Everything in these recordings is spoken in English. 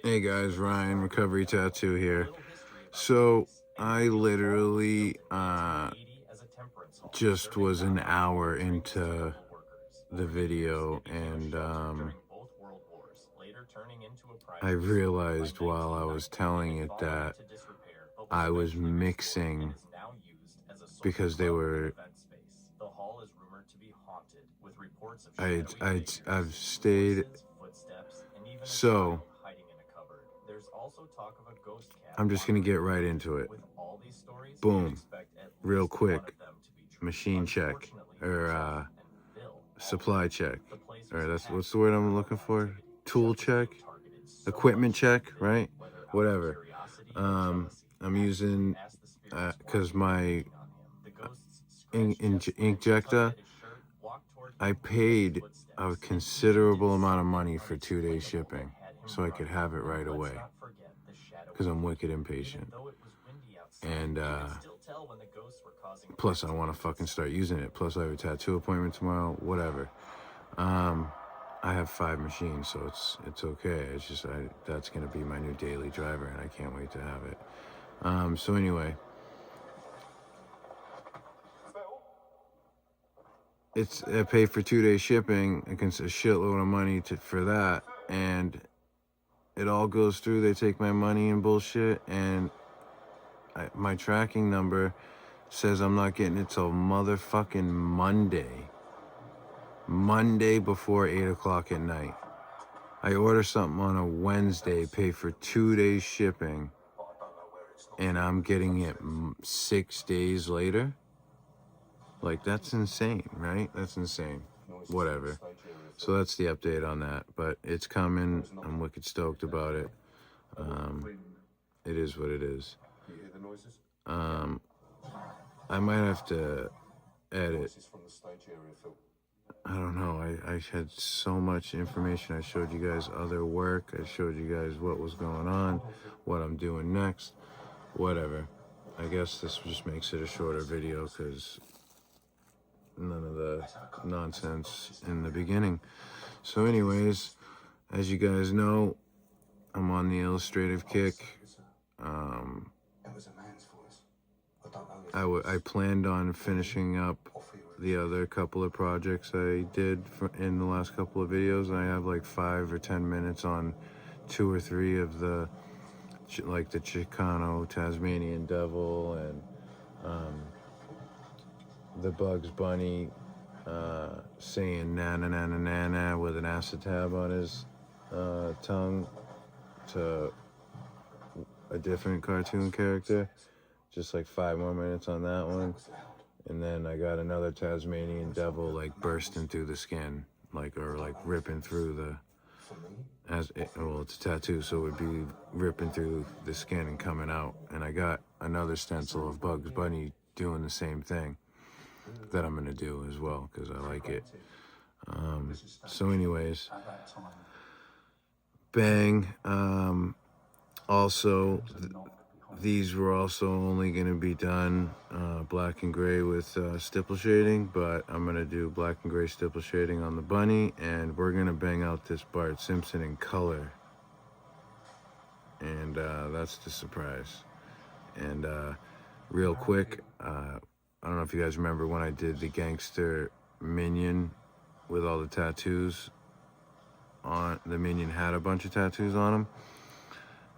Hey guys, Ryan, Recovery Tattoo here. So I literally just was an hour into the video, and I realized while I was telling it that I was mixing because they were I've stayed. So I'm just gonna get right into it. Boom, real quick. Machine check, or supply check, or that's what's the word I'm looking for? Tool check, equipment check, right? Whatever. I'm using because my inkjector, I paid a considerable amount of money for 2 days shipping so I could have it right away because I'm wicked impatient. And plus I want to fucking start using it. Plus I have a tattoo appointment tomorrow, whatever. I have 5 machines, so it's okay. It's just that's gonna be my new daily driver, and I can't wait to have it. So anyway, I pay for 2 days shipping. I can a shitload of money for that, and it all goes through. They take my money and bullshit, and my tracking number says I'm not getting it till motherfucking Monday before 8 o'clock at night. I order something on a Wednesday, pay for 2 days shipping, and I'm getting it 6 days later. Like, that's insane, right? That's insane. Whatever. So that's the update on that. But it's coming. I'm wicked stoked about it. It is what it is. I might have to edit. I don't know. I had so much information. I showed you guys other work. I showed you guys what was going on, what I'm doing next, whatever. I guess this just makes it a shorter video because none of the nonsense in the beginning. So anyways, as you guys know, I'm on the illustrative kick. I planned on finishing up the other couple of projects I did in the last couple of videos. I have like 5 or 10 minutes on 2 or 3 of the, like the Chicano Tasmanian Devil and the Bugs Bunny saying na na na na na na with an acetab on his tongue to a different cartoon character. Just like 5 more minutes on that one. And then I got another Tasmanian Devil like bursting through the skin, like, or like ripping through the, well, it's a tattoo, so it would be ripping through the skin and coming out. And I got another stencil of Bugs Bunny doing the same thing that I'm gonna do as well because I like it. So anyways, bang. Also, these were also only going to be done black and gray with stipple shading, but I'm going to do black and gray stipple shading on the bunny, and we're going to bang out this Bart Simpson in color. And that's the surprise. And real quick, I don't know if you guys remember when I did the gangster minion with all the tattoos on. The minion had a bunch of tattoos on him.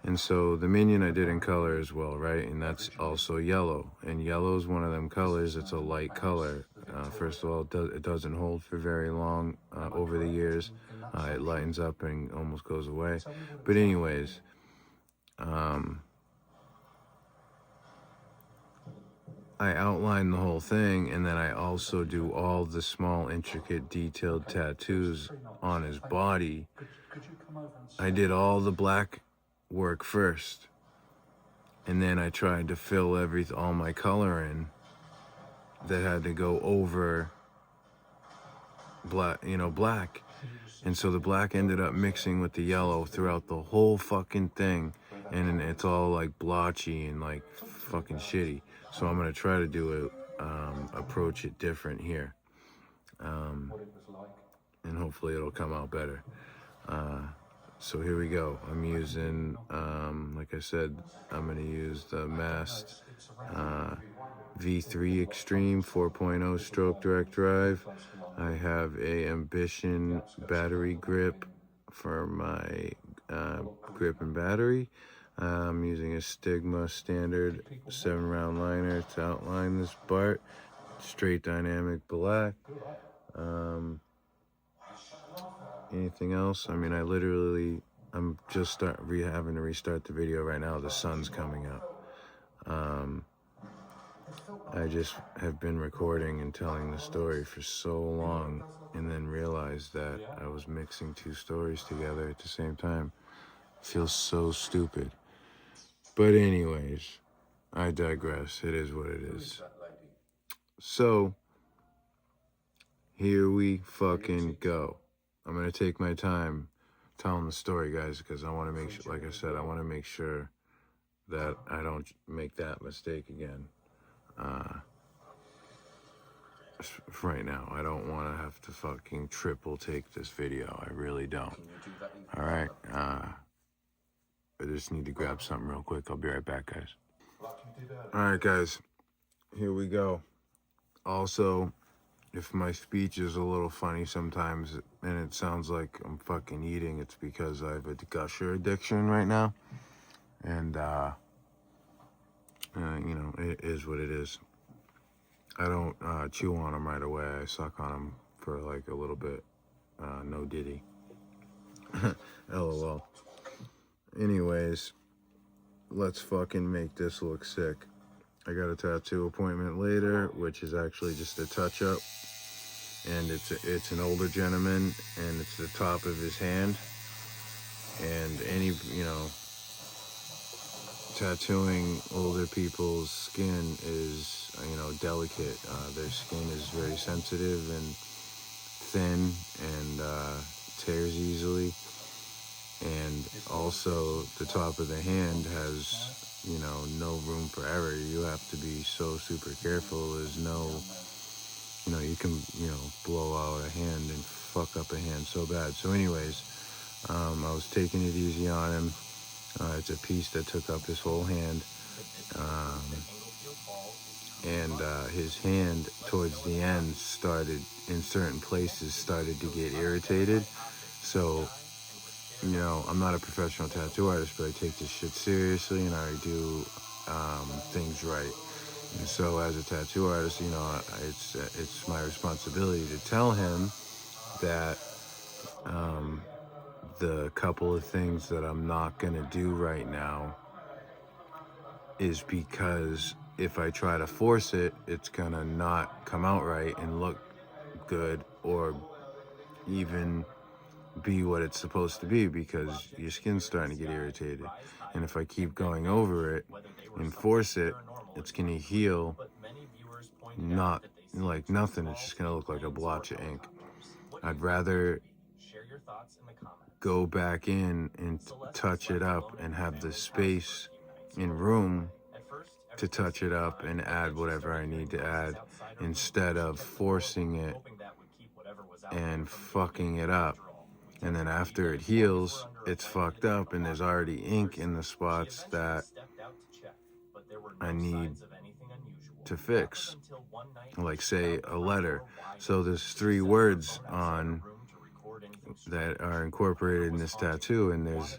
And so the minion I did in color as well, right? And that's also yellow. And yellow is one of them colors. It's a light color. First of all, it doesn't hold for very long over the years. It lightens up and almost goes away. But anyways, I outline the whole thing, and then I also do all the small, intricate, detailed tattoos on his body. I did all the black work first, and then I tried to fill all my color in that had to go over black, black. And so the black ended up mixing with the yellow throughout the whole fucking thing, and it's all like blotchy and like fucking shitty. So I'm gonna try to do it, approach it different here, and hopefully it'll come out better. So here we go. I'm using, like I said, I'm going to use the Mast V3 Extreme 4.0 stroke direct drive. I have a Ambition battery grip for my grip and battery. I'm using a Stigma standard 7-round liner to outline this Bart. Straight dynamic black. Anything else? I mean, I'm just having to restart the video right now. The sun's coming up. I just have been recording and telling the story for so long, and then realized that I was mixing two stories together at the same time. Feels so stupid. But anyways, I digress. It is what it is. So, here we fucking go. I'm gonna take my time telling the story, guys, because I want to make sure, like I said, I want to make sure that I don't make that mistake again. Right now, I don't want to have to fucking triple take this video. I really don't. All right. I just need to grab something real quick. I'll be right back, guys. All right, guys. Here we go. Also, if my speech is a little funny sometimes and it sounds like I'm fucking eating, it's because I have a gusher addiction right now. And, you know, it is what it is. I don't chew on them right away. I suck on them for like a little bit. No diddy. LOL. Anyways, let's fucking make this look sick. I got a tattoo appointment later, which is actually just a touch-up. And it's an older gentleman, and it's the top of his hand. And you know, tattooing older people's skin is, you know, delicate. Their skin is very sensitive and thin and tears easily. And also the top of the hand has, you know, no room for error. You have to be so super careful. There's no, you know, you can, you know, blow out a hand and fuck up a hand so bad. So anyways, I was taking it easy on him. It's a piece that took up his whole hand. And his hand towards the end in certain places started to get irritated. So, you know, I'm not a professional tattoo artist, but I take this shit seriously and I do things right. And so as a tattoo artist, you know, it's my responsibility to tell him that the couple of things that I'm not going to do right now is because if I try to force it, it's going to not come out right and look good or even be what it's supposed to be, because your skin's starting to get irritated. And if I keep going over it and force it, it's going to heal not like nothing. It's just going to look like a blotch of ink. I'd rather go back in and touch it up and have the space and room to touch it up and add whatever I need to add, instead of forcing it and fucking it up. And then after it heals, it's fucked up and there's already ink in the spots that I need to fix. Like, say, a letter. So there's 3 words that are incorporated in this tattoo, and there's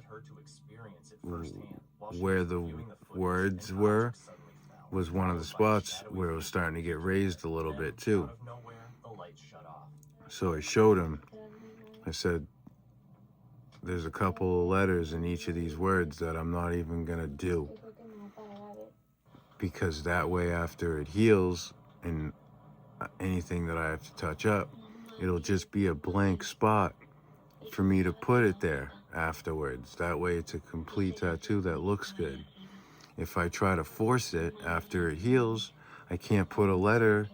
where the words was one of the spots where it was starting to get raised a little bit too. So I showed him, I said, there's a couple of letters in each of these words that I'm not even gonna do, because that way after it heals and anything that I have to touch up, it'll just be a blank spot for me to put it there afterwards. That way it's a complete tattoo that looks good. If I try to force it after it heals, I can't put a letter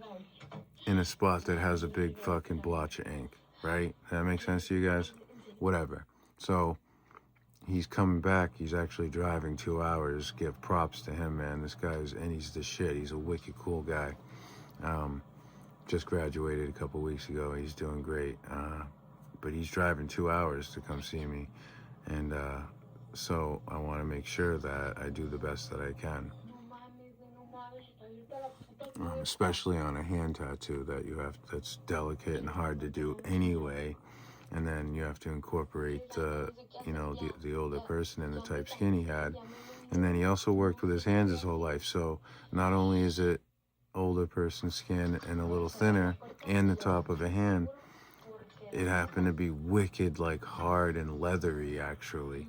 in a spot that has a big fucking blotch of ink, right? That makes sense to you guys? Whatever. So he's coming back. He's actually driving 2 hours. Give props to him, man. This guy's, and he's the shit. He's a wicked cool guy. Just graduated a couple weeks ago. He's doing great. But he's driving 2 hours to come see me. And so I want to make sure that I do the best that I can, especially on a hand tattoo that's delicate and hard to do anyway. And then you have to incorporate the older person and the type skin he had. And then he also worked with his hands his whole life. So not only is it older person skin and a little thinner and the top of a hand, it happened to be wicked, like hard and leathery actually.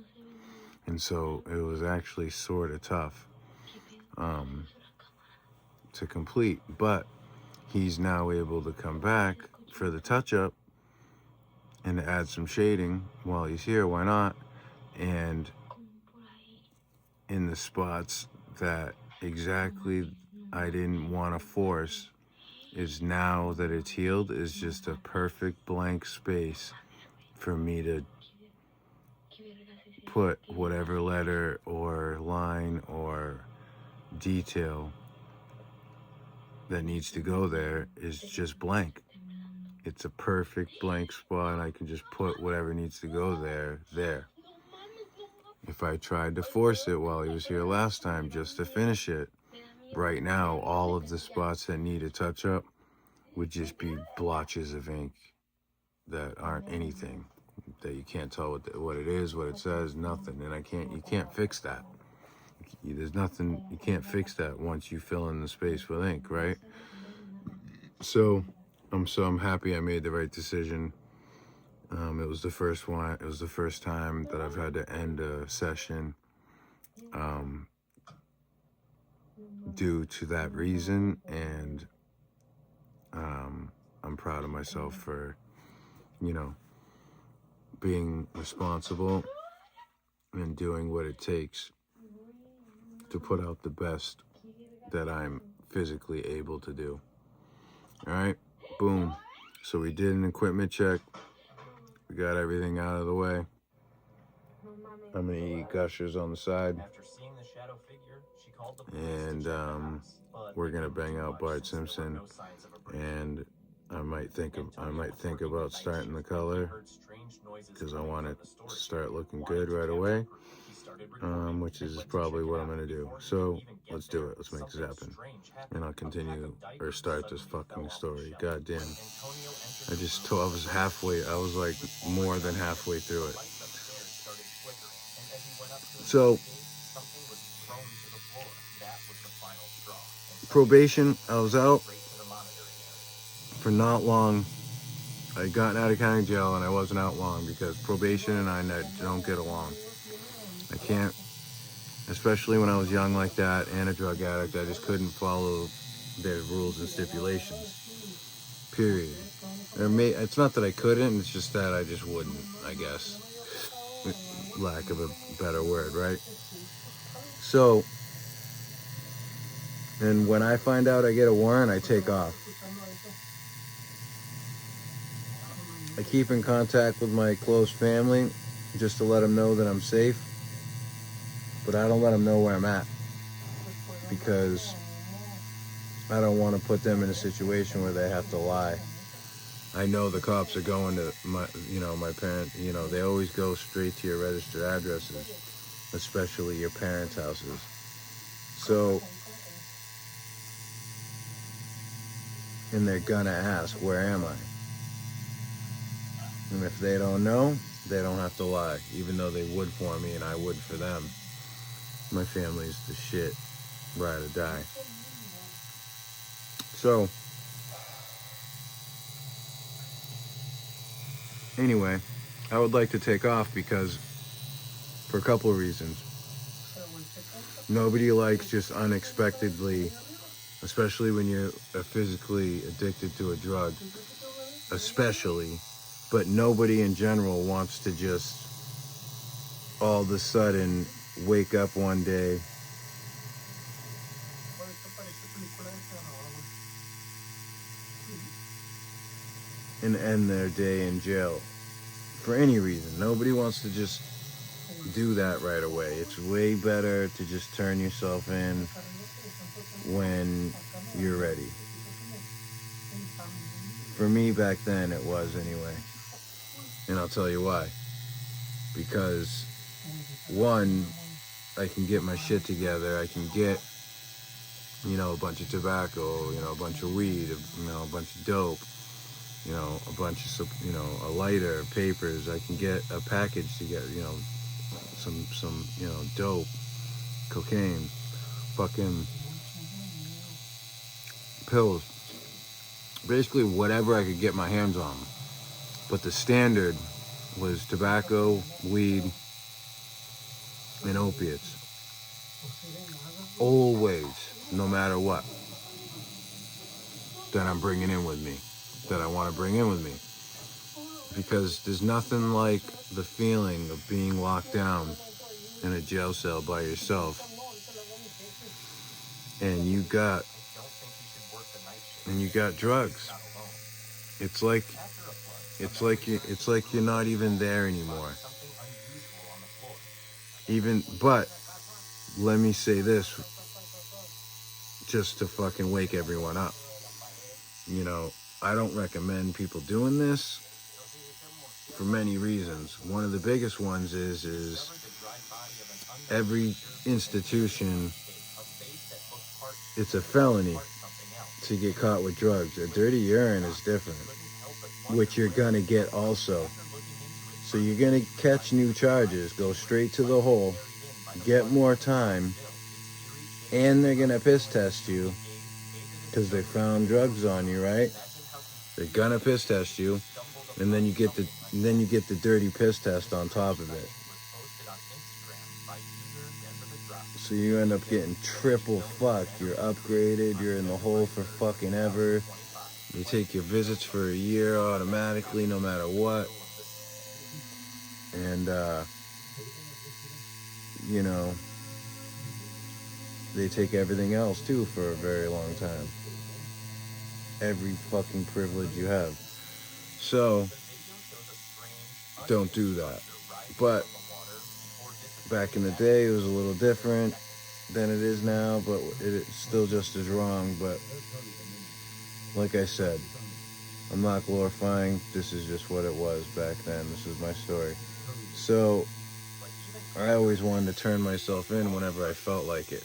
And so it was actually sort of tough to complete. But he's now able to come back for the touch-up and to add some shading while he's here. Why not? And in the spots that exactly I didn't want to force, is now that it's healed, is just a perfect blank space for me to put whatever letter or line or detail that needs to go there. Is just blank. It's a perfect blank spot, and I can just put whatever needs to go there. If I tried to force it while he was here last time just to finish it, right now all of the spots that need a touch up would just be blotches of ink that aren't anything, that you can't tell what it is, what it says, nothing. And you can't fix that. There's nothing, you can't fix that once you fill in the space with ink, right? So I'm happy I made the right decision. It was the first one. It was the first time that I've had to end a session due to that reason, and I'm proud of myself for, being responsible and doing what it takes to put out the best that I'm physically able to do. All right, boom. So we did an equipment check. We got everything out of the way. I'm gonna eat Gushers on the side, and we're gonna bang out Bart Simpson, and I might think about starting the color because I want it to start looking good right away, which is probably what I'm gonna do. So let's do it. Let's make this happen, and I'll continue or start this fucking story. God damn. I was halfway. I was like more than halfway through it. So probation, I was out for not long. I had gotten out of county jail and I wasn't out long because probation and I don't get along. I can't, especially when I was young like that and a drug addict, I just couldn't follow their rules and stipulations. Period. It's not that I couldn't, it's just that I just wouldn't, I guess. Lack of a better word, right? So, and when I find out I get a warrant, I take off. I keep in contact with my close family just to let them know that I'm safe, but I don't let them know where I'm at because I don't want to put them in a situation where they have to lie. I know the cops are going to my parents, they always go straight to your registered addresses, especially your parents' houses. So, and they're gonna ask, where am I? And if they don't know, they don't have to lie, even though they would for me and I would for them. My family's the shit, ride or die. So, anyway, I would like to take off because, for a couple of reasons. Nobody likes just unexpectedly, especially when you're physically addicted to a drug, especially, but nobody in general wants to just all of a sudden wake up one day and end their day in jail for any reason. Nobody wants to just do that right away. It's way better to just turn yourself in when you're ready. For me back then it was anyway. And I'll tell you why. Because one, I can get my shit together. I can get, a bunch of tobacco, a bunch of weed, a bunch of dope, a bunch of, a lighter, papers. I can get a package together, some, dope, cocaine, fucking pills. Basically whatever I could get my hands on. But the standard was tobacco, weed, and opiates. Always, no matter what, that I'm bringing in with me, that I want to bring in with me. Because there's nothing like the feeling of being locked down in a jail cell by yourself, and you got drugs. It's like you're not even there anymore. But let me say this, just to fucking wake everyone up. I don't recommend people doing this for many reasons. One of the biggest ones is every institution, it's a felony to get caught with drugs. A dirty urine is different, which you're gonna get also. So you're gonna catch new charges, go straight to the hole, get more time, and they're gonna piss test you because they found drugs on you, right? They're gonna piss test you, and then you get the dirty piss test on top of it. So you end up getting triple fucked. You're upgraded, you're in the hole for fucking ever. You take your visits for a year automatically, no matter what. And, they take everything else too for a very long time. Every fucking privilege you have. So, don't do that. But back in the day, it was a little different than it is now, but it's still just as wrong. But like I said, I'm not glorifying. This is just what it was back then. This is my story. So I always wanted to turn myself in whenever I felt like it.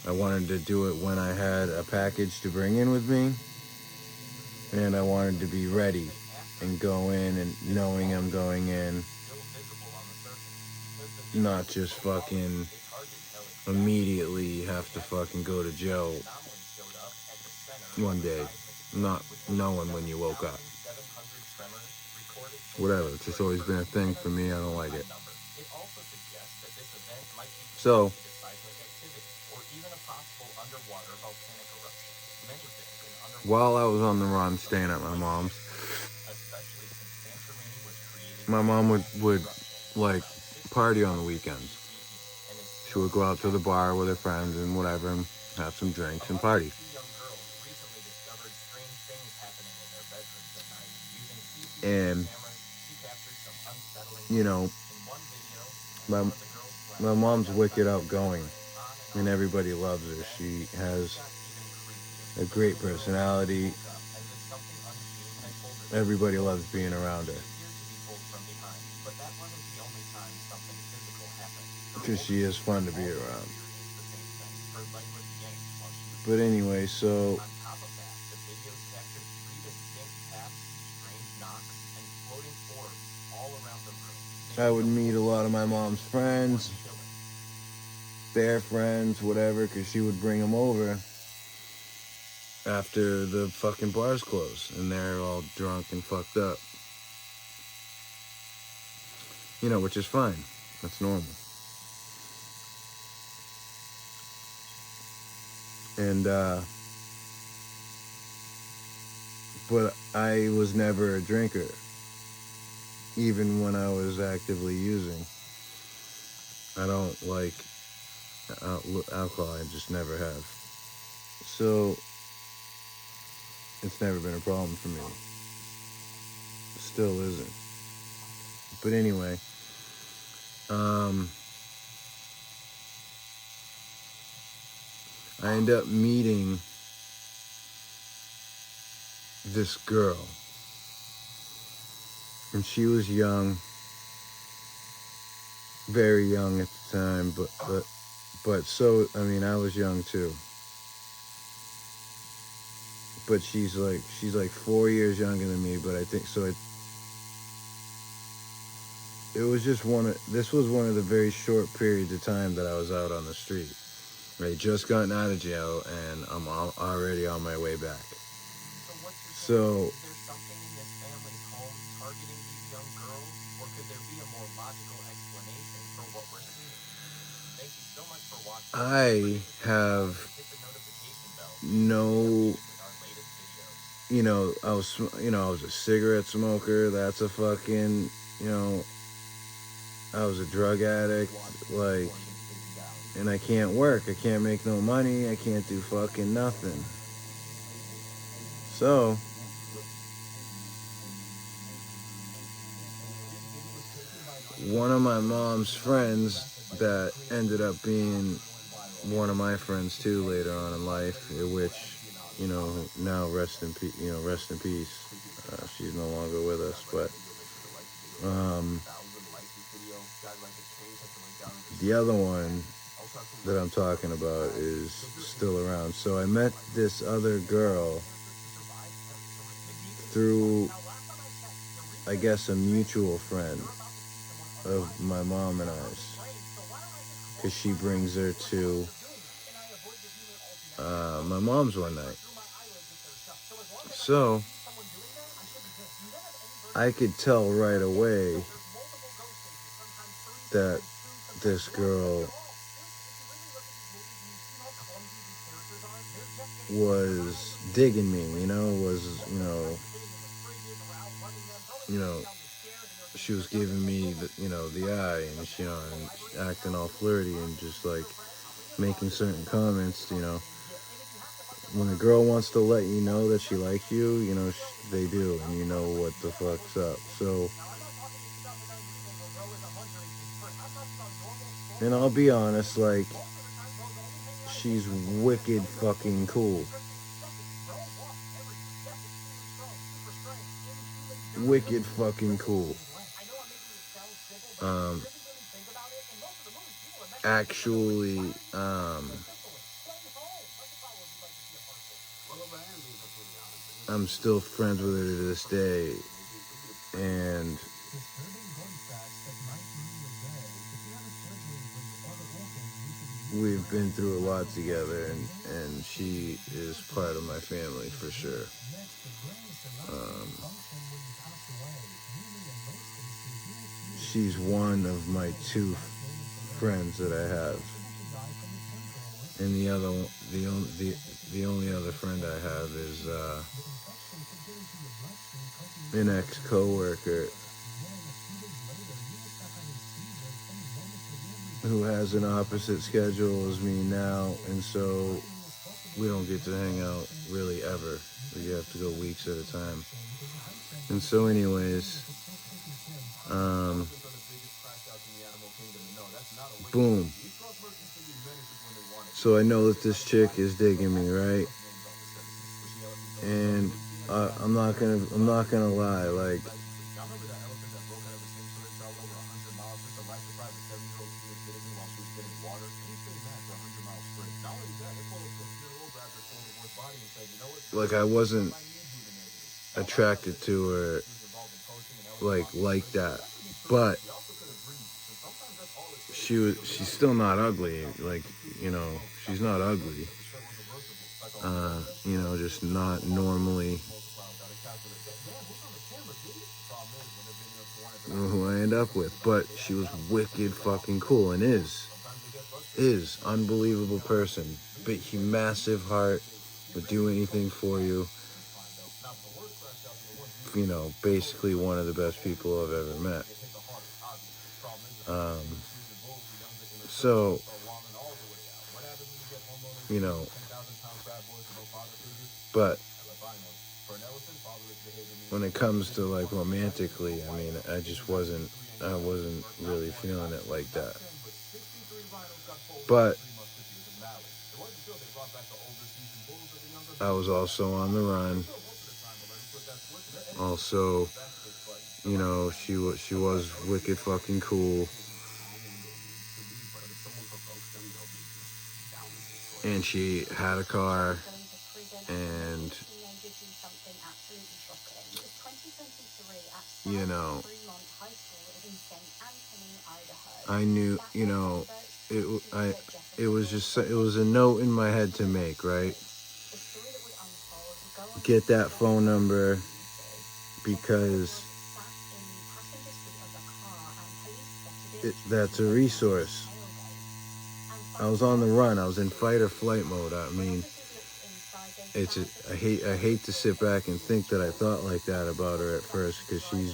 I wanted to do it when I had a package to bring in with me, and I wanted to be ready and go in and knowing I'm going in, not just fucking immediately have to fucking go to jail one day, not knowing when you woke up. Whatever, it's just always been a thing for me. I don't like it. So, while I was on the run staying at my mom's, my mom would like party on the weekends. She would go out to the bar with her friends and whatever and have some drinks and party. And my mom's wicked outgoing and everybody loves her. She has a great personality. Everybody loves being around her. Because she is fun to be around. But anyway, so I would meet a lot of my mom's friends, their friends, whatever, because she would bring them over after the fucking bars close and they're all drunk and fucked up. Which is fine. That's normal. And, but I was never a drinker, even when I was actively using. I don't like alcohol, I just never have. So, it's never been a problem for me. Still isn't. But anyway, I end up meeting this girl. And she was young. very young at the time, but so I mean I was young too. But she's like 4 years younger than me. But I think so. It was just this was one of the very short periods of time that I was out on the street. I just gotten out of jail and I'm already on my way back. So I have no, I was a cigarette smoker. That's a fucking, I was a drug addict. Like, and I can't work. I can't make no money. I can't do fucking nothing. So one of my mom's friends that ended up being one of my friends too later on in life, which, now rest in peace. Rest in peace. She's no longer with us, but the other one that I'm talking about is still around. So I met this other girl through, I guess, a mutual friend of my mom and I's, because she brings her to my mom's one night. So I could tell right away that this girl was digging me, she was giving me the eye, and and acting all flirty and just like making certain comments, when a girl wants to let you know that she likes you, they do, and you know what the fuck's up. So, and I'll be honest, like, she's wicked fucking cool. Wicked fucking cool. Actually, I'm still friends with her to this day, and we've been through a lot together, and she is part of my family for sure. She's one of my two friends that I have, and the only other friend I have is an ex-coworker who has an opposite schedule as me now, and so we don't get to hang out really ever. We have to go weeks at a time. And so anyways, boom. So I know that this chick is digging me, right? And I'm not gonna lie, like, I wasn't attracted to her like that, but she's still not ugly, she's not ugly, just not normally who I end up with. But she was wicked fucking cool, and is unbelievable person. Big, massive heart, would do anything for you. Basically one of the best people I've ever met. So, but when it comes to like romantically, I mean, I wasn't really feeling it like that. But I was also on the run. Also, she was wicked fucking cool. and she had a car, and you know, I knew, you know, it was just, it was a note in my head to make, right? Get that phone number, because that's a resource. I was on the run. I was in fight or flight mode. I mean, I hate to sit back and think that I thought like that about her at first, because she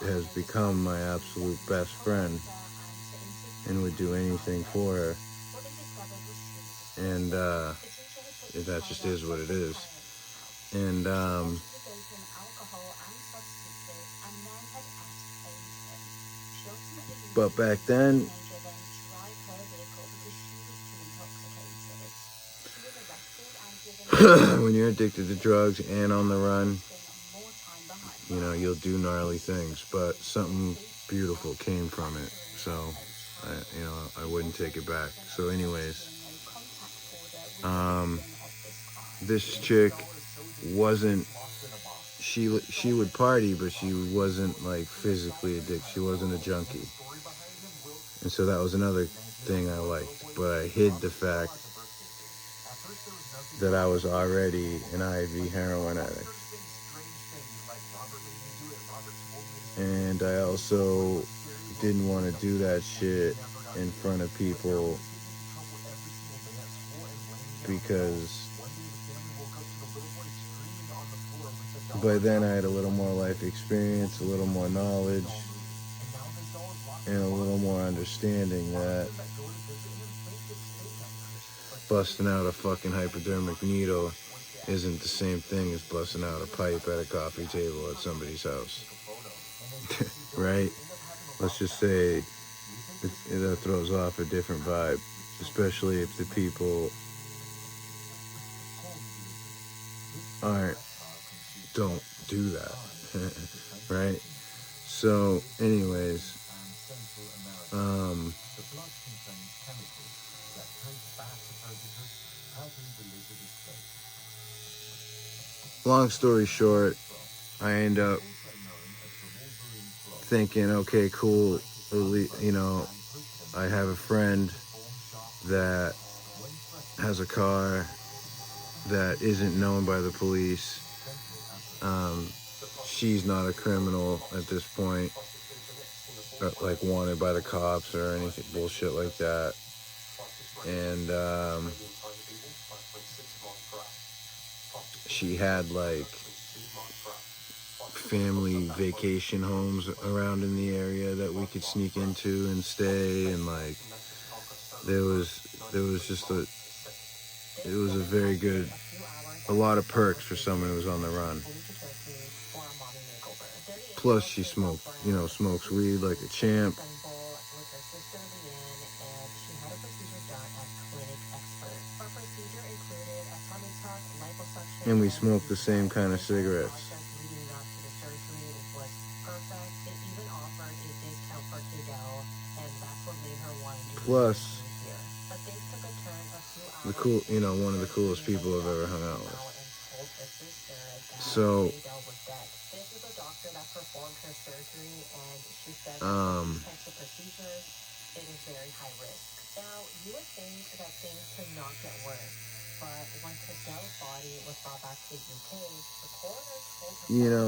has become my absolute best friend and would do anything for her. And that just is what it is. And but back then, when you're addicted to drugs and on the run, you know, you'll do gnarly things, but something beautiful came from it. So, I wouldn't take it back. So anyways, this chick wasn't, she would party, but she wasn't like physically addicted. She wasn't a junkie. And so that was another thing I liked, but I hid the fact that I was already an IV heroin addict. And I also didn't want to do that shit in front of people, because by then I had a little more life experience, a little more knowledge, and a little more understanding that busting out a fucking hypodermic needle isn't the same thing as busting out a pipe at a coffee table at somebody's house. Right? Let's just say it throws off a different vibe, especially if the people don't do that. Right? So anyways, long story short, I end up thinking, okay, cool, you know, I have a friend that has a car that isn't known by the police. She's not a criminal at this point, like wanted by the cops or anything bullshit like that. And she had like family vacation homes around in the area that we could sneak into and stay, and like there was just it was a very good, a lot of perks for someone who was on the run. Plus she smokes weed like a champ. And we smoked the same kind of cigarettes. Plus, one of the coolest people I've ever hung out with. So,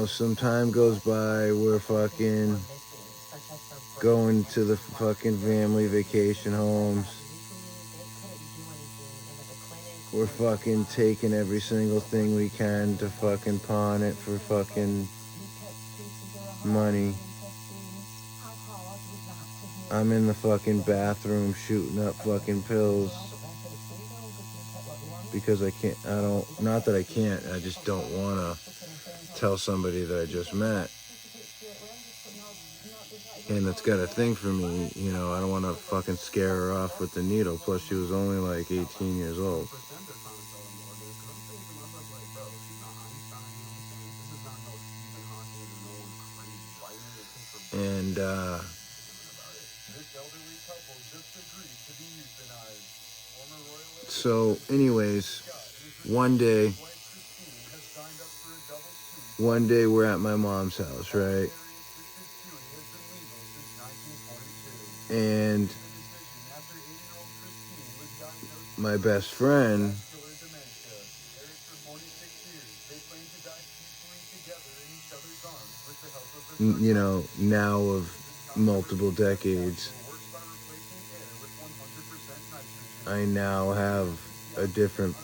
some time goes by, we're fucking going to the fucking family vacation homes. We're fucking taking every single thing we can to fucking pawn it for fucking money. I'm in the fucking bathroom shooting up fucking pills because I just don't want to tell somebody that I just met and that's got a thing for me, I don't want to fucking scare her off with the needle. Plus she was only like 18 years old. And So, anyways, one day we're at my mom's house, right? And my best friend, you know, now of multiple decades, I now have a different,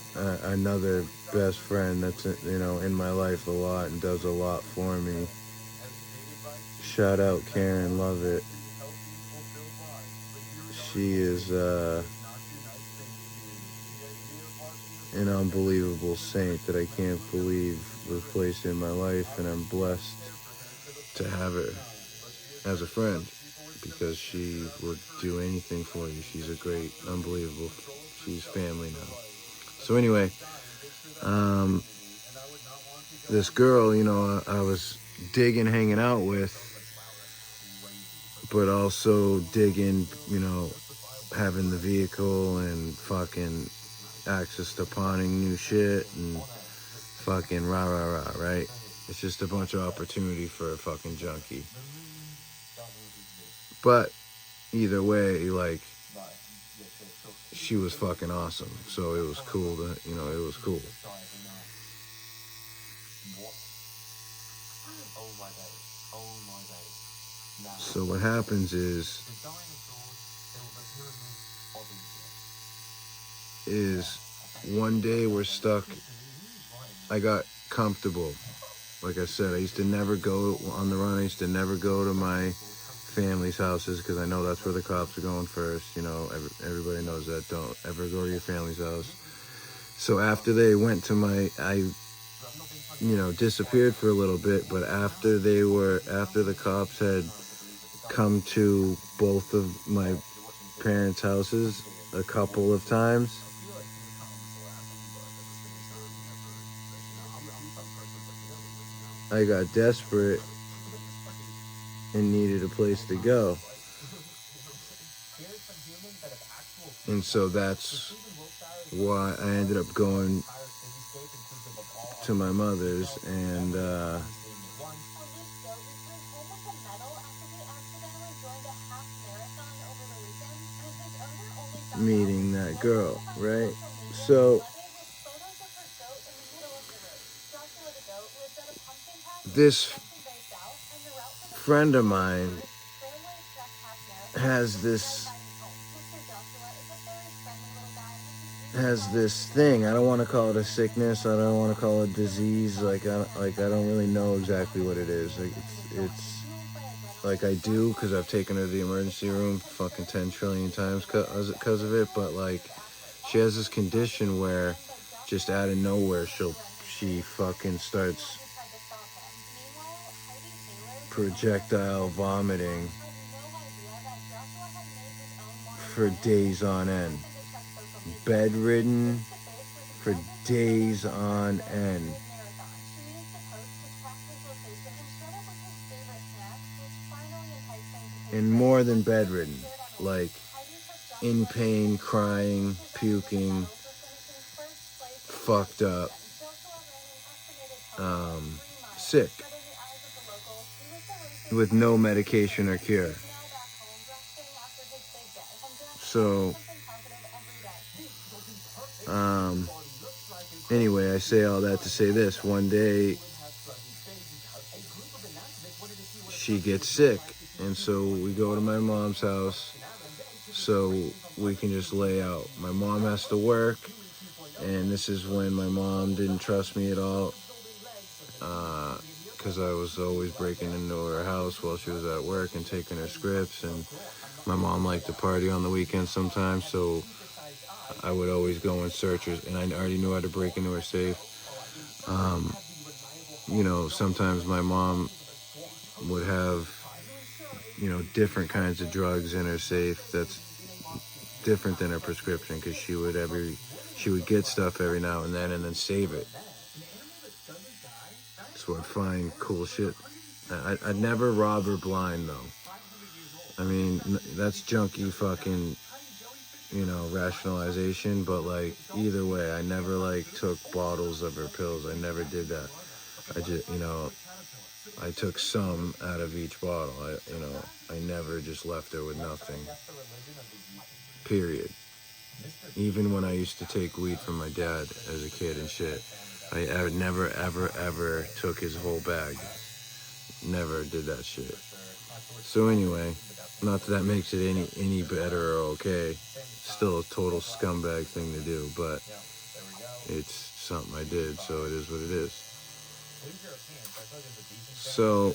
another best friend that's, you know, in my life a lot and does a lot for me. Shout out Karen, love it. She is an unbelievable saint that I can't believe was placed in my life, and I'm blessed to have her as a friend because she would do anything for you. She's a great, unbelievable, she's family now. So anyway, this girl, you know, I was digging hanging out with, but also digging, you know, having the vehicle and fucking access to pawning new shit and fucking rah rah rah, right? It's just a bunch of opportunity for a fucking junkie. But either way, like, she was fucking awesome. So it was cool to, you know, it was cool. So what happens is one day we're stuck. I got comfortable. Like I said, I used to never go on the run. I used to never go to my family's houses because I know that's where the cops are going first. You know, everybody knows that. Don't ever go to your family's house. So after they went to I you know, disappeared for a little bit, but after the cops had come to both of my parents' houses a couple of times, I got desperate and needed a place to go. And so that's why I ended up going to my mother's and meeting that girl, right? So this friend of mine has this thing. I don't want to call it a sickness. I don't want to call it disease. Like I don't really know exactly what it is. Like it's like I do because I've taken her to the emergency room fucking 10 trillion times because of it. But like she has this condition where just out of nowhere she fucking starts projectile vomiting for days on end. Bedridden for days on end. And more than bedridden, like in pain, crying, puking, fucked up, sick, with no medication or cure. So, anyway, I say all that to say this. One day, she gets sick, and so we go to my mom's house so we can just lay out. My mom has to work, and this is when my mom didn't trust me at all, because I was always breaking into her house while she was at work and taking her scripts, and my mom liked to party on the weekends sometimes, so I would always go and search her, and I already knew how to break into her safe. You know, sometimes my mom would have, you know, different kinds of drugs in her safe that's different than her prescription, because she would get stuff every now and then save it. So I'd find cool shit. I'd never rob her blind though. I mean, that's junkie fucking you know, rationalization, but like either way, I never like took bottles of her pills. I never did that. I just, you know, I took some out of each bottle. I never just left her with nothing. Period. Even when I used to take weed from my dad as a kid and shit, I never, ever, ever took his whole bag. Never did that shit. So anyway, not that that makes it any better or okay. Still a total scumbag thing to do, but it's something I did, so it is what it is. So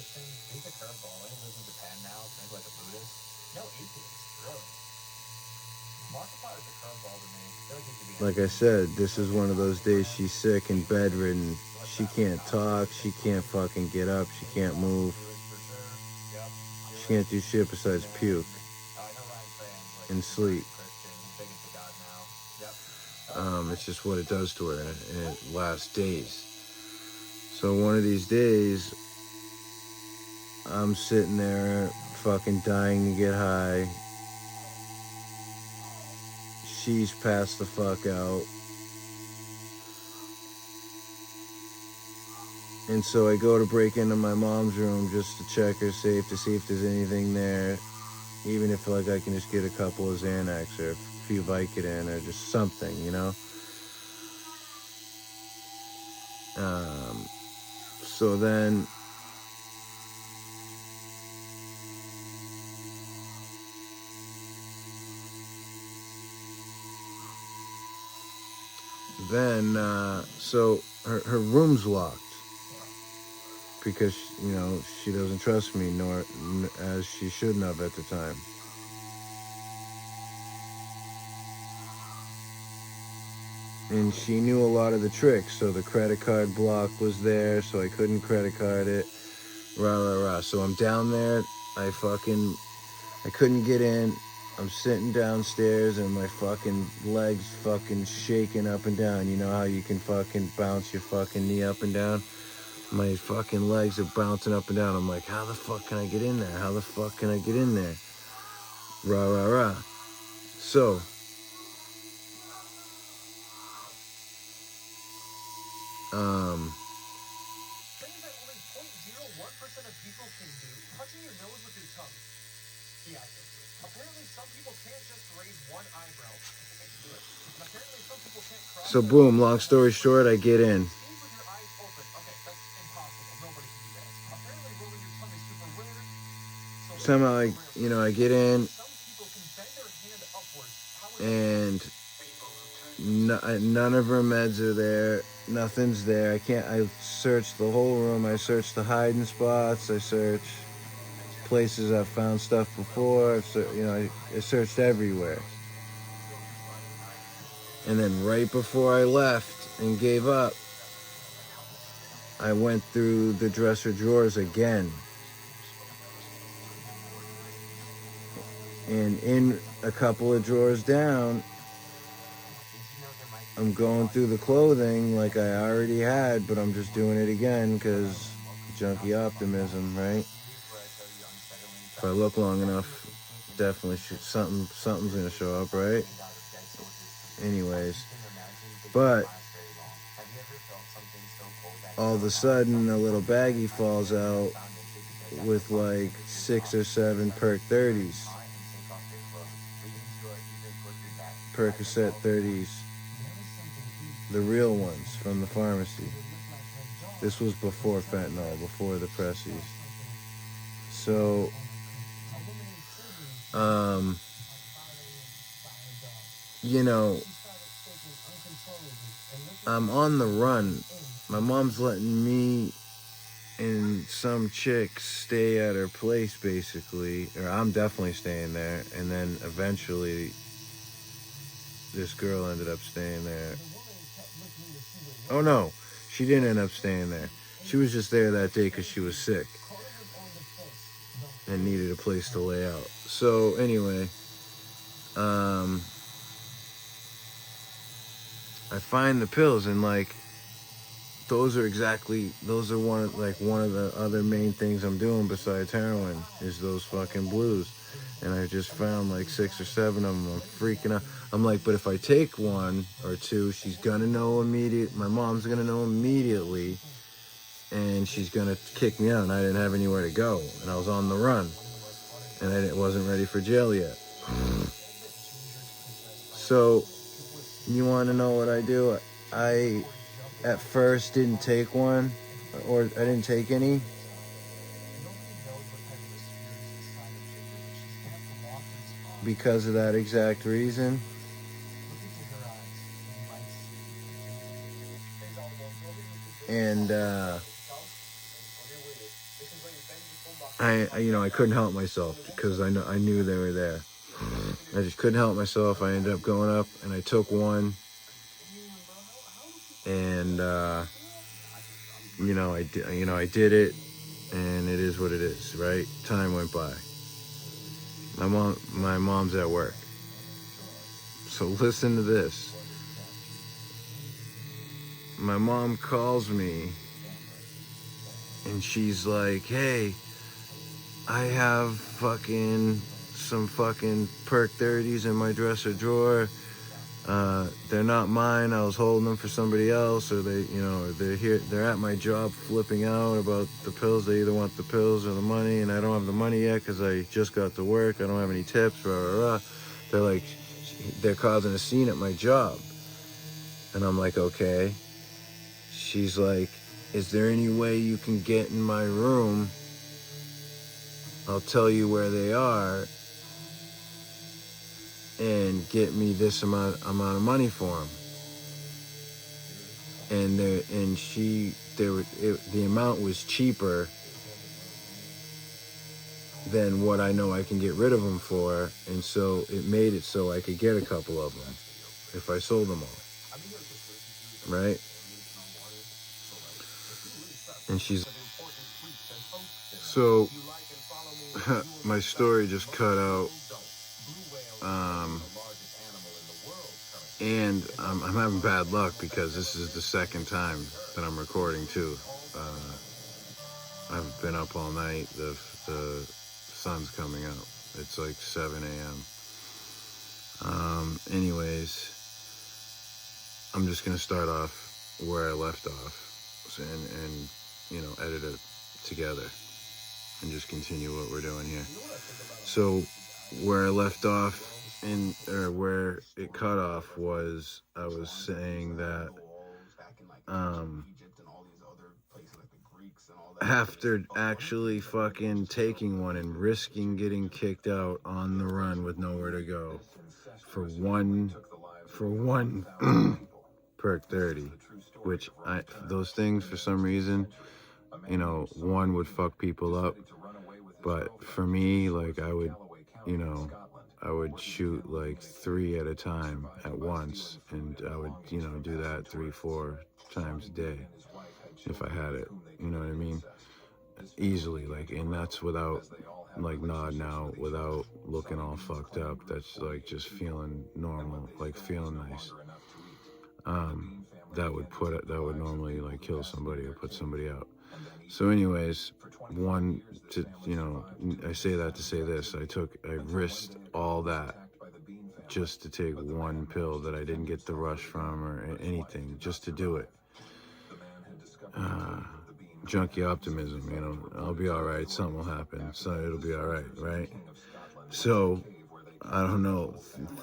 like I said, this is one of those days she's sick and bedridden. She can't talk, she can't fucking get up, she can't move. She can't do shit besides puke and sleep. It's just what it does to her, and it lasts days. So one of these days, I'm sitting there fucking dying to get high. She's passed the fuck out. And so I go to break into my mom's room just to check her safe, to see if there's anything there. Even if like I can just get a couple of Xanax or a few Vicodin or just something, you know? So then so her room's locked because, you know, she doesn't trust me, nor as she shouldn't have at the time. And she knew a lot of the tricks, so the credit card block was there, so I couldn't credit card it. Rah, rah, rah. So I'm down there, I couldn't get in. I'm sitting downstairs and my fucking legs fucking shaking up and down. You know how you can fucking bounce your fucking knee up and down? My fucking legs are bouncing up and down. I'm like, how the fuck can I get in there? How the fuck can I get in there? Rah, rah, rah. So, things that only 0.01% of people can do. Touching your nose with your tongue. Yeah, I can do it. Apparently, some people can't just raise one eyebrow. I think I can do it. And apparently, some people can't cross. So boom, long story short, I get in. Sneeze with your eyes open. Okay, that's impossible. Nobody can do that. Apparently, rolling your tongue is super rare. So Somehow I get in, some people can bend their hand upwards. and none of her meds are there. Nothing's there. I searched the whole room. I searched the hiding spots. I searched places I've found stuff before. I searched everywhere. And then right before I left and gave up, I went through the dresser drawers again. And in a couple of drawers down, I'm going through the clothing like I already had, but I'm just doing it again because junkie optimism, right? If I look long enough, definitely something's gonna show up, right? Anyways, but all of a sudden a little baggie falls out with like 6 or 7 Perk 30s. Percocet 30s. The real ones from the pharmacy. This was before fentanyl, before the pressies. So, you know, I'm on the run. My mom's letting me and some chick stay at her place, basically. Or I'm definitely staying there. And then eventually, this girl ended up staying there. Oh no, she didn't end up staying there. She was just there that day because she was sick and needed a place to lay out. So anyway, I find the pills, and like those are one of the other main things I'm doing besides heroin is those fucking blues. and I just found like 6 or 7 of them. I'm freaking out. I'm like, but if I take 1 or 2, she's gonna know immediate. My mom's gonna know immediately, and she's gonna kick me out. And I didn't have anywhere to go, and I was on the run, and wasn't ready for jail yet. So, you want to know what I do? I at first didn't take 1, or I didn't take any. Because of that exact reason. And I couldn't help myself because I knew they were there. I just couldn't help myself. I ended up going up and I took 1, and I did it, and it is what it is, right? Time went by. My mom's at work. So listen to this. My mom calls me and she's like, "Hey, I have some fucking Perk 30s in my dresser drawer. They're not mine. I was holding them for somebody else, or they're here. They're at my job flipping out about the pills. They either want the pills or the money, and I don't have the money yet because I just got to work. I don't have any tips. Rah, rah, rah." They're like, they're causing a scene at my job, and I'm like, okay. She's like, "Is there any way you can get in my room? I'll tell you where they are, and get me this amount of money for them." And the amount was cheaper than what I know I can get rid of them for, and so it made it so I could get a couple of them if I sold them all, right? And she's so my story just cut out. And I'm having bad luck because this is the second time that I'm recording too. I've been up all night. The sun's coming out. It's like 7 a.m. Anyways, I'm just gonna start off where I left off, and edit it together and just continue what we're doing here. So where I left off, or where it cut off, was I was saying that after actually fucking taking 1 and risking getting kicked out on the run with nowhere to go for one Perk 30, which those things for some reason, 1 would fuck people up, but for me, like, I would shoot like 3 at a time at once, and I would, do that 3-4 times a day if I had it, you know what I mean? Easily, like, and that's without like nodding out, without looking all fucked up. That's like just feeling normal, like feeling nice. That would normally like kill somebody or put somebody out. So anyways, I say that to say this. I risked all that just to take 1 pill that I didn't get the rush from or anything, just to do it. Junkie optimism, I'll be all right. Something will happen. So it'll be all right, right? So I don't know,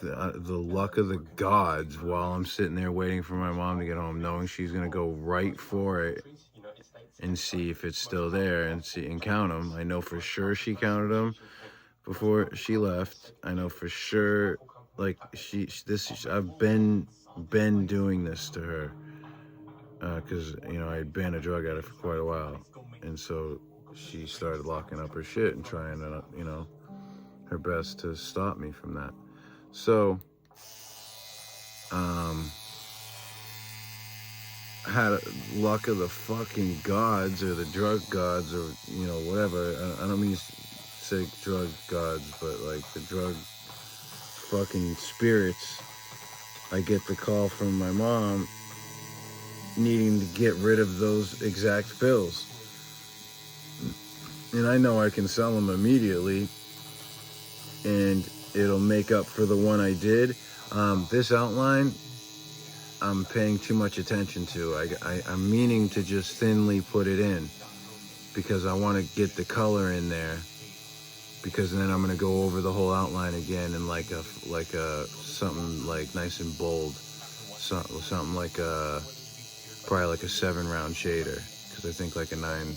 the luck of the gods, while I'm sitting there waiting for my mom to get home, knowing she's gonna go right for it and see if it's still there and count them. I know for sure she counted them before she left. I know for sure, like, I've been doing this to her, because I'd been a drug addict for quite a while, and so she started locking up her shit and trying to her best to stop me from that. So had luck of the fucking gods, or the drug gods, or whatever. I don't mean to say drug gods, but like the drug fucking spirits. I get the call from my mom needing to get rid of those exact pills, and I know I can sell them immediately and it'll make up for the one I did. This outline, I'm paying too much attention to. I'm meaning to just thinly put it in because I want to get the color in there, because then I'm gonna go over the whole outline again in like a something like nice and bold, something like probably like a 7-round shader, because I think like a 9,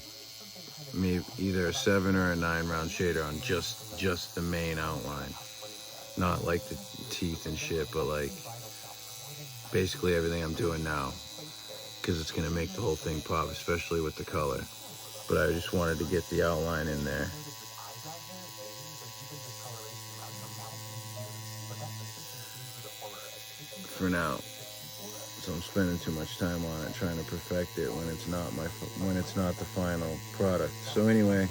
maybe either a 7 or a 9-round shader on just the main outline, not like the teeth and shit, but like basically everything I'm doing now, because it's gonna make the whole thing pop, especially with the color. But I just wanted to get the outline in there for now. So I'm spending too much time on it, trying to perfect it when it's not the final product. So anyway,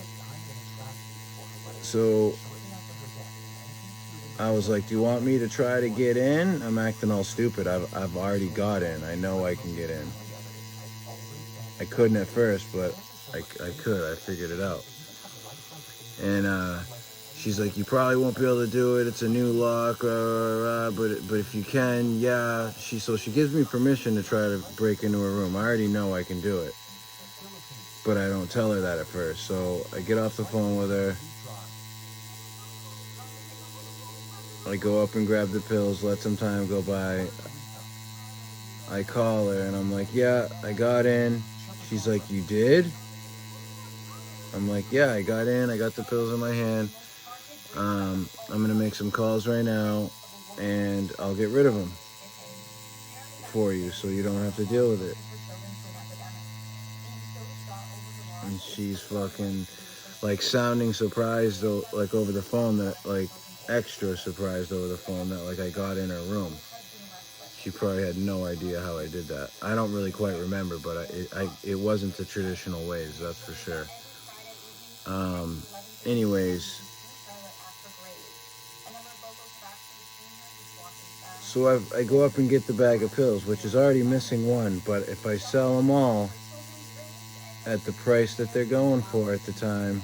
so I was like, do you want me to try to get in? I'm acting all stupid. I've already got in. I know I can get in. I couldn't at first, but I could. I figured it out. And she's like, you probably won't be able to do it. It's a new lock, but if you can, yeah. So she gives me permission to try to break into her room. I already know I can do it, but I don't tell her that at first. So I get off the phone with her. I go up and grab the pills, let some time go by. I call her and I'm like, yeah, I got in. She's like, you did? I'm like, yeah, I got in. I got the pills in my hand. I'm going to make some calls right now and I'll get rid of them for you so you don't have to deal with it. And she's fucking like sounding surprised, like over the phone, that like extra surprised over the phone that like I got in her room. She probably had no idea how I did that. I don't really quite remember, but it wasn't the traditional ways, that's for sure. Anyways, so I go up and get the bag of pills, which is already missing one, but if I sell them all at the price that they're going for at the time,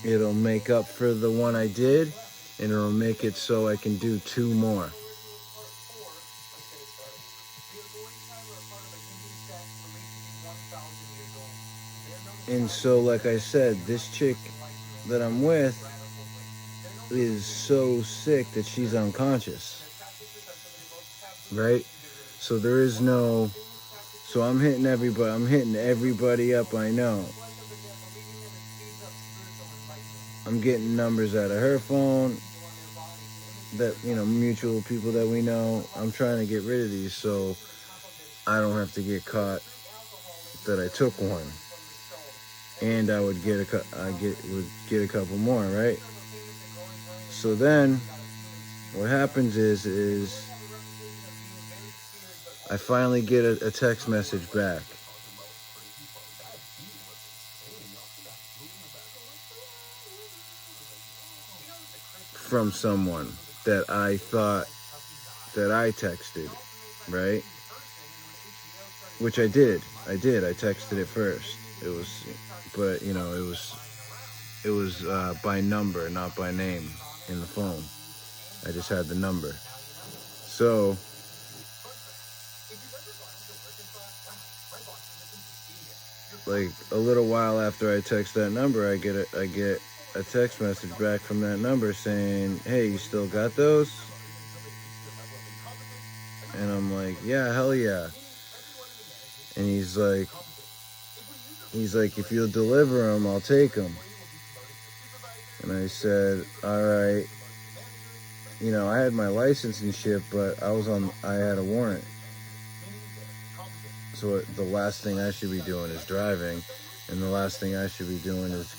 it'll make up for the one I did, and it'll make it so I can do 2 more. And so, like I said, this chick that I'm with is so sick that she's unconscious, right? So there is no, so I'm hitting everybody up I know. I'm getting numbers out of her phone that, mutual people that we know. I'm trying to get rid of these so I don't have to get caught that I took one. And I would get a couple more, right? So then what happens is I finally get a text message back from someone that I thought that I texted, right? Which I did. I texted it first. It was by number, not by name in the phone. I just had the number. So like a little while after I text that number, I get a text message back from that number saying, hey, you still got those? And I'm like, yeah, hell yeah. And he's like, if you'll deliver them, I'll take them. And I said, all right. I had my license and shit, but I had a warrant. So the last thing I should be doing is driving, and the last thing I should be doing is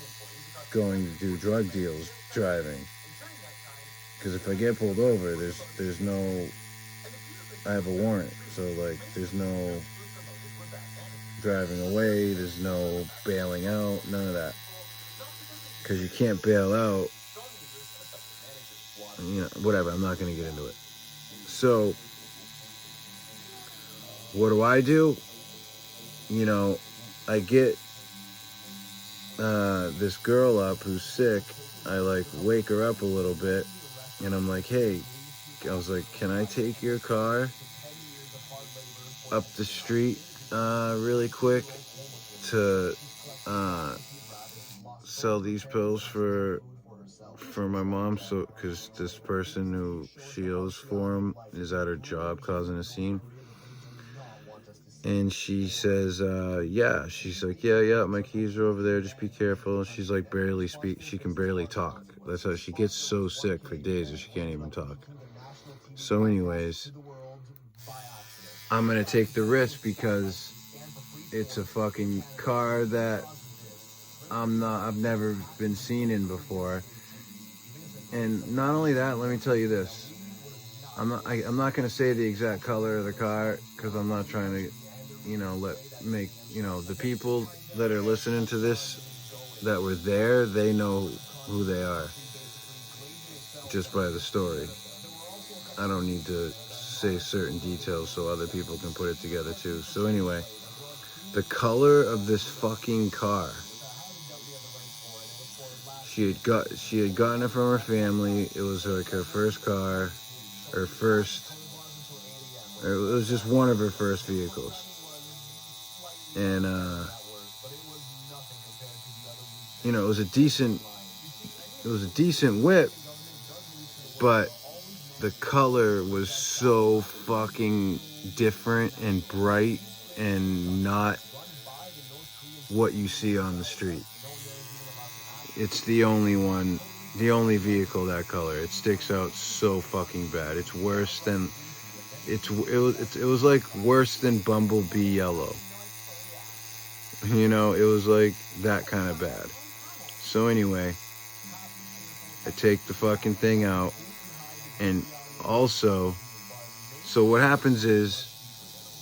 going to do drug deals driving. Because if I get pulled over, there's no, I have a warrant, so like there's no driving away, there's no bailing out, none of that. Because you can't bail out, whatever, I'm not going to get into it. So what do? I get this girl up who's sick. I like wake her up a little bit, and I'm like, hey, I was like, can I take your car up the street really quick to sell these pills for my mom? So because this person who she owes for him is at her job causing a scene. And she says, yeah. She's like, yeah, my keys are over there. Just be careful. She's like barely speak. She can barely talk. That's how she gets so sick for days that she can't even talk. So anyways, I'm going to take the risk because it's a fucking car that I've never been seen in before. And not only that, let me tell you this. I'm not going to say the exact color of the car because I'm not trying to, the people that are listening to this that were there, they know who they are just by the story. I don't need to say certain details so other people can put it together too. So anyway, the color of this fucking car, she had gotten it from her family. It was like her first car, it was just one of her first vehicles. And it was a decent whip, but the color was so fucking different and bright and not what you see on the street. It's the only vehicle that color. It sticks out so fucking bad. It's worse than it was like worse than Bumblebee yellow. It was like that kind of bad. So anyway, I take the fucking thing out, and also, so what happens is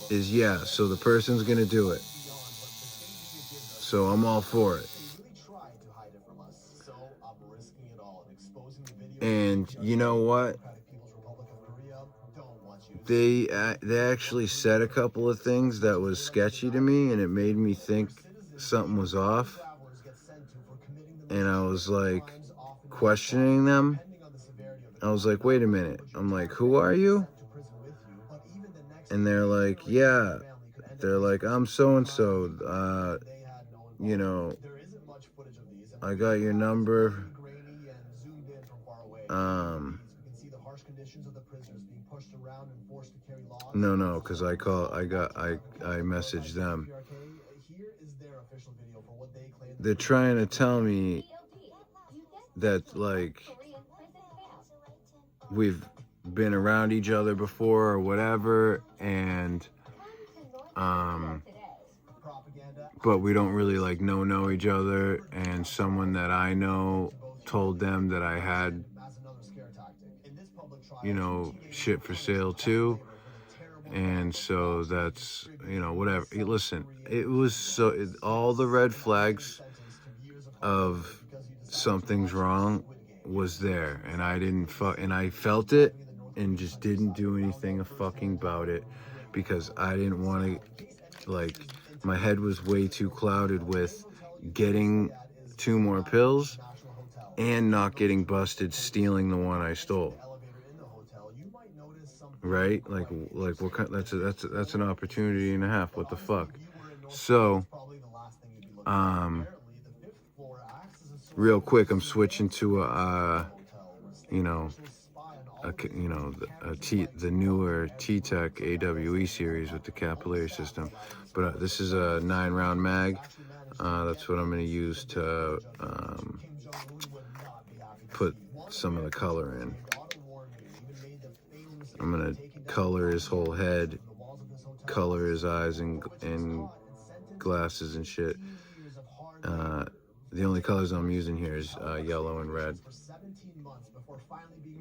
so the person's gonna do it. So I'm all for it. And you know what? They actually said a couple of things that was sketchy to me, and it made me think something was off. And I was like questioning them. I was like, wait a minute. I'm like, who are you? And they're like, yeah. They're like, I'm so-and-so. I got your number. No, because I messaged them. They're trying to tell me that, like, we've been around each other before or whatever, and but we don't really like know each other, and someone that I know told them that I had shit for sale too, and so that's whatever. Listen, it was all the red flags of something's wrong was there, and I felt it and just didn't do anything fucking about it because I didn't want to, like, my head was way too clouded with getting 2 more pills and not getting busted stealing the one I stole. Right? Like what kind? That's an opportunity and a half. What the fuck? So, real quick, I'm switching to the newer T-Tech AWE series with the capillary system. But this is a 9-round mag. That's what I'm going to use to put some of the color in. I'm going to color his whole head, color his eyes and glasses and shit. The only colors I'm using here is yellow and red.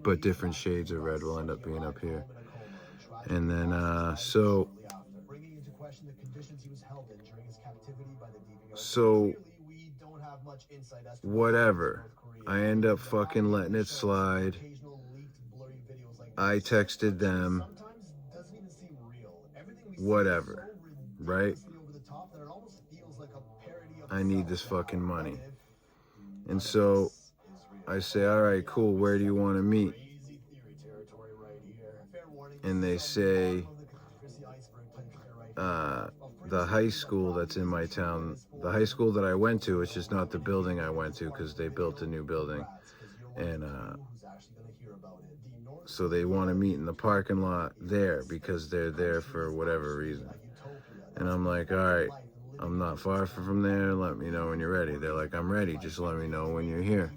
But different shades of red will end up being up here. And then, so whatever. I end up fucking letting it slide. I texted them. Whatever. Right? I need this fucking money. And so I say, all right, cool, where do you want to meet? And they say, the high school that's in my town, the high school that I went to, it's just not the building I went to because they built a new building. And so they want to meet in the parking lot there because they're there for whatever reason. And I'm like, all right, I'm not far from there. Let me know when you're ready. They're like, I'm ready. Just let me know when you're here.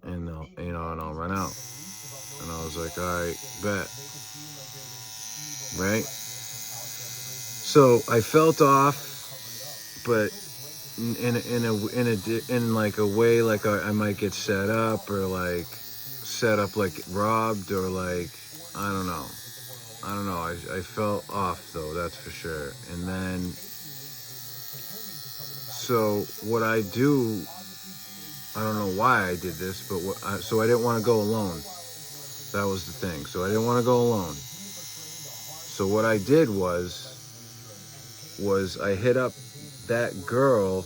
And and I'll run out. And I was like, all right, bet. Right? So I felt off, but in like a way like I might get set up or like set up like robbed or like I don't know. I felt off though, that's for sure. And then so what I do, I don't know why I did this, but so I didn't want to go alone. That was the thing. So I didn't want to go alone. So what I did was I hit up that girl,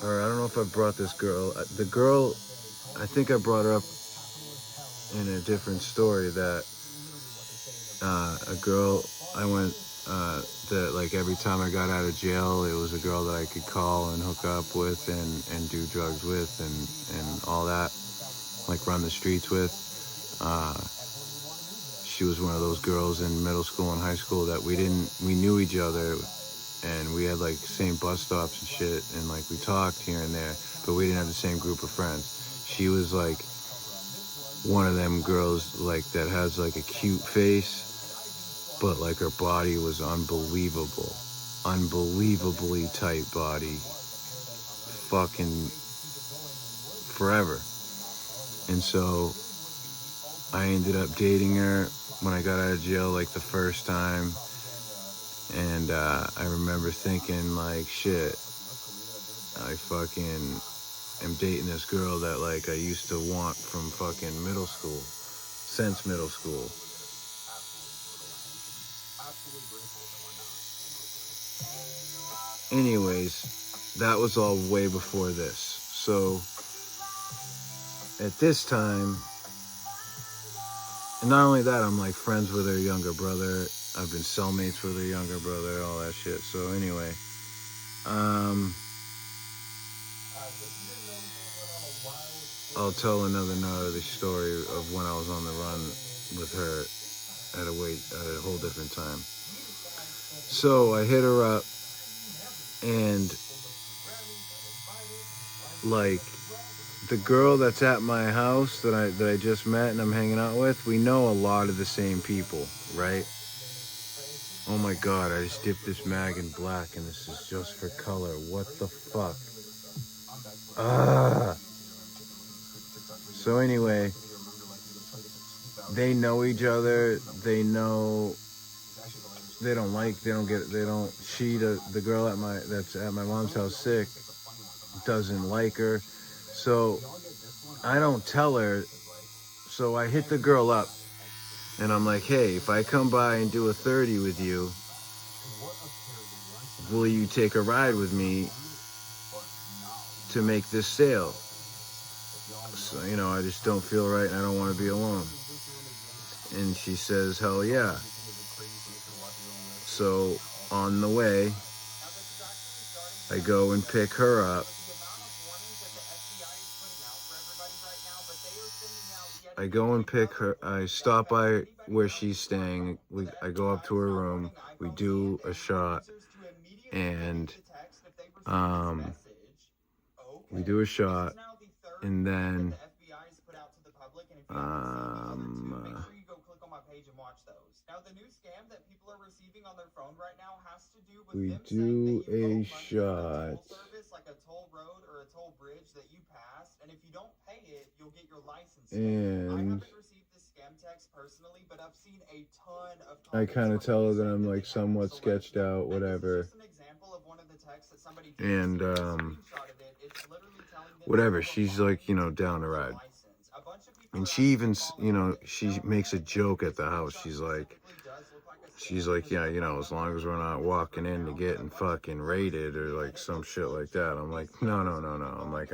or I don't know if I brought this girl. The girl, I think I brought her up in a different story that a girl I went that like every time I got out of jail, it was a girl that I could call and hook up with and do drugs with and all that, like run the streets with. She was one of those girls in middle school and high school that we knew each other and we had like same bus stops and shit and like we talked here and there, but we didn't have the same group of friends. She was like one of them girls like that has like a cute face, but like her body was unbelievably tight body, fucking forever. And so I ended up dating her when I got out of jail, like the first time. And I remember thinking like, shit, I fucking am dating this girl that like I used to want from fucking middle school, since middle school. Anyways, that was all way before this. So at this time, and not only that, I'm like friends with her younger brother. I've been cellmates with her younger brother, all that shit. So anyway, I'll tell another story of when I was on the run with her at a whole different time. So I hit her up and like the girl that's at my house that I just met and I'm hanging out with, we know a lot of the same people, right? Oh my god, I just dipped this mag in black and this is just for color. What the fuck? So anyway, they know each other. They know the girl that's at my mom's house sick doesn't like her. So I don't tell her. So I hit the girl up and I'm like, hey, if I come by and do a 30 with you, will you take a ride with me to make this sale? So, I just don't feel right and I don't want to be alone. And she says, hell yeah. So on the way, I go and pick her up. I stop by where she's staying. I go up to her room. We do a shot. And and then we do a shot. And I kind of tell her that I'm like somewhat sketched out, whatever. And whatever, she's like, down to ride. And she even, she makes a joke at the house. She's like, she's like, yeah, you know, as long as we're not walking in to getting fucking raided or like some shit like that. I'm like, no. I'm like,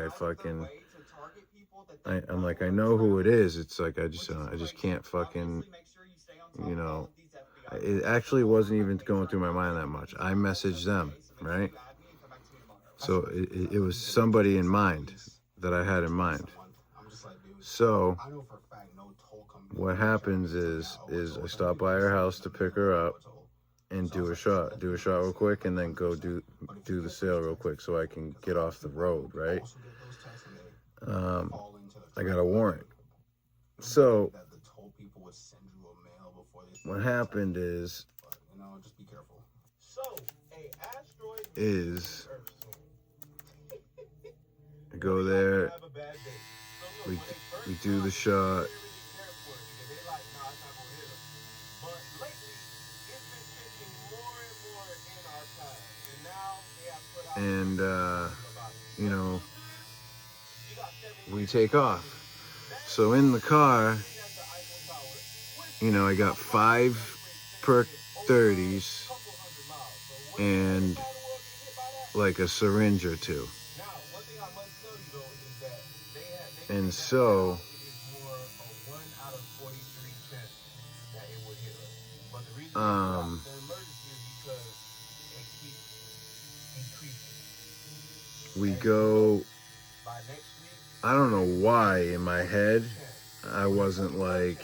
I'm like, I know who it is. It's like, I just can't fucking, you know, it actually wasn't even going through my mind that much. I messaged them, right? So it was somebody in mind that I had in mind. So what happens is I stop by her house to pick her up and do a shot real quick, and then go do the sale real quick so I can get off the road, right? I got a warrant. So what happened is I go there, we do the shot. And you know, we take off. So in the car, you know, I got 5 perk 30s and like a syringe or 2. And so we go, I don't know why in my head I wasn't like,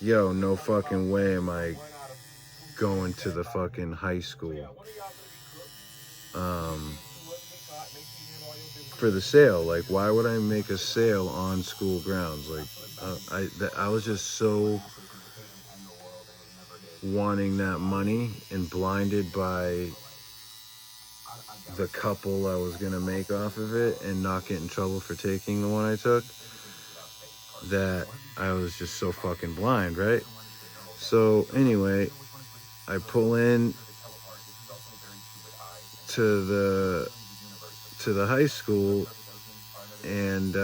yo, no fucking way am I going to the fucking high school for the sale. Like, why would I make a sale on school grounds? Like, I was just so wanting that money and blinded by the couple I was gonna make off of it and not get in trouble for taking the one I took, that I was just so fucking blind, right? So anyway, I pull in to the high school, and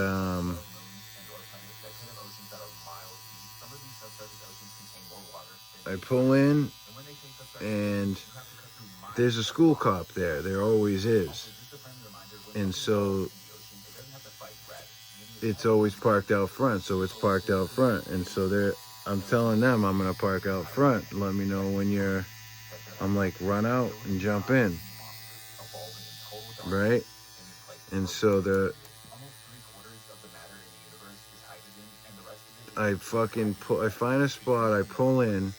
I pull in, and there's a school cop there. There always is. And so it's always parked out front. So it's parked out front. And so I'm telling them I'm going to park out front. Let me know when I'm like, run out and jump in. Right? And so I find a spot, I pull in,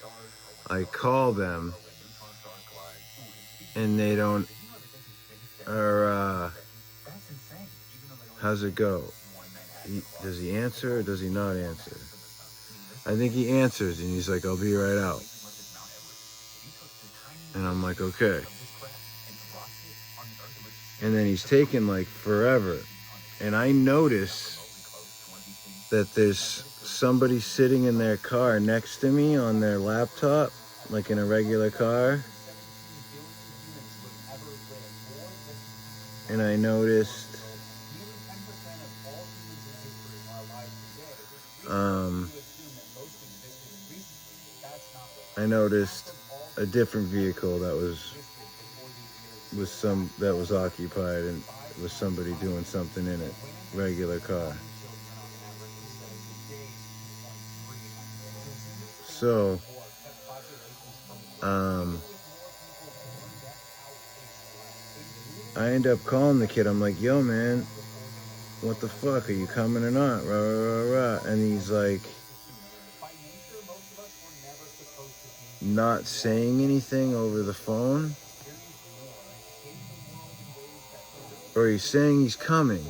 I call them, and they don't, or how's it go? Does he answer or does he not answer? I think he answers, and he's like, I'll be right out. And I'm like, okay. And then he's taking like forever. And I notice that there's somebody sitting in their car next to me on their laptop, like in a regular car. And I noticed a different vehicle that was occupied, and was somebody doing something in it. Regular car. So I end up calling the kid. I'm like, yo man, what the fuck, are you coming or not? Rah, rah, rah, rah. And he's like, not saying anything over the phone, or he's saying he's coming.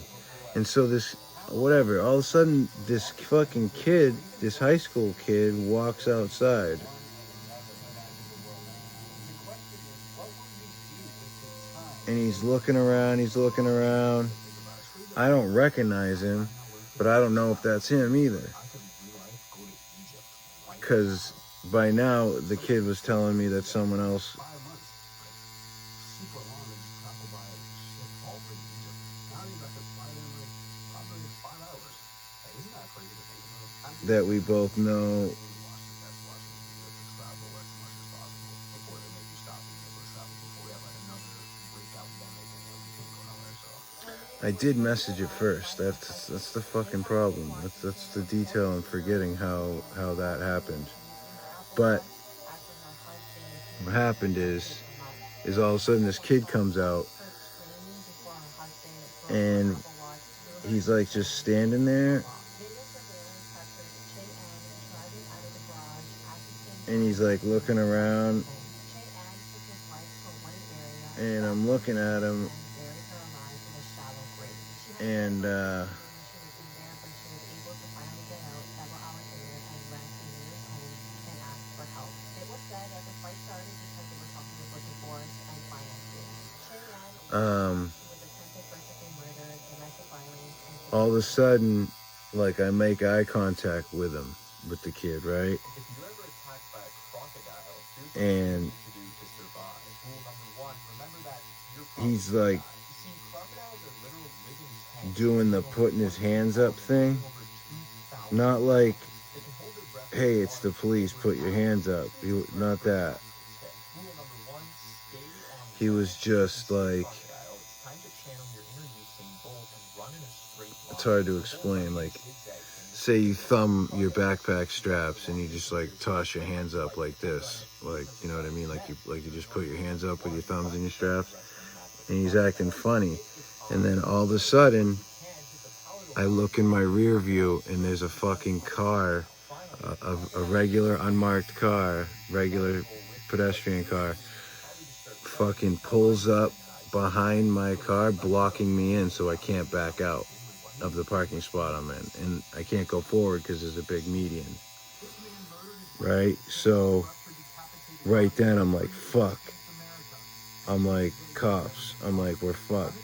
And so all of a sudden this fucking kid, this high school kid, walks outside. And he's looking around. I don't recognize him, but I don't know if that's him either. Because by now, the kid was telling me that someone else that we both know I did message it first. That's the fucking problem. That's the detail I'm forgetting how that happened. But what happened is all of a sudden this kid comes out and he's like just standing there and he's like looking around and I'm looking at him and all of a sudden, like, I make eye contact with him, with the kid, right? And he's like doing the putting his hands up thing. Not like, hey, it's the police, put your hands up. Not that. He was just like, it's hard to explain. Like, say you thumb your backpack straps and you just like toss your hands up like this, like, you know what I mean? Like you just put your hands up with your thumbs in your straps. And he's acting funny. And then all of a sudden, I look in my rear view and there's a fucking car, a regular unmarked car, regular pedestrian car, fucking pulls up behind my car, blocking me in so I can't back out of the parking spot I'm in. And I can't go forward because there's a big median. Right? So right then I'm like, fuck. I'm like, cops. I'm like, we're fucked.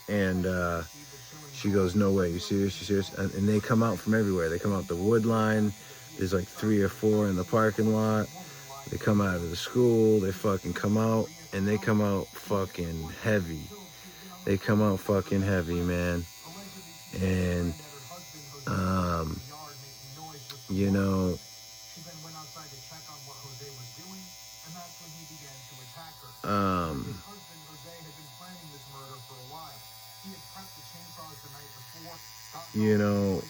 And she goes, no way, you serious? You serious? And they come out from everywhere. They come out the wood line. There's like 3 or 4 in the parking lot. They come out of the school. They fucking come out. And they come out fucking heavy. They come out fucking heavy, man. And, you know, you know,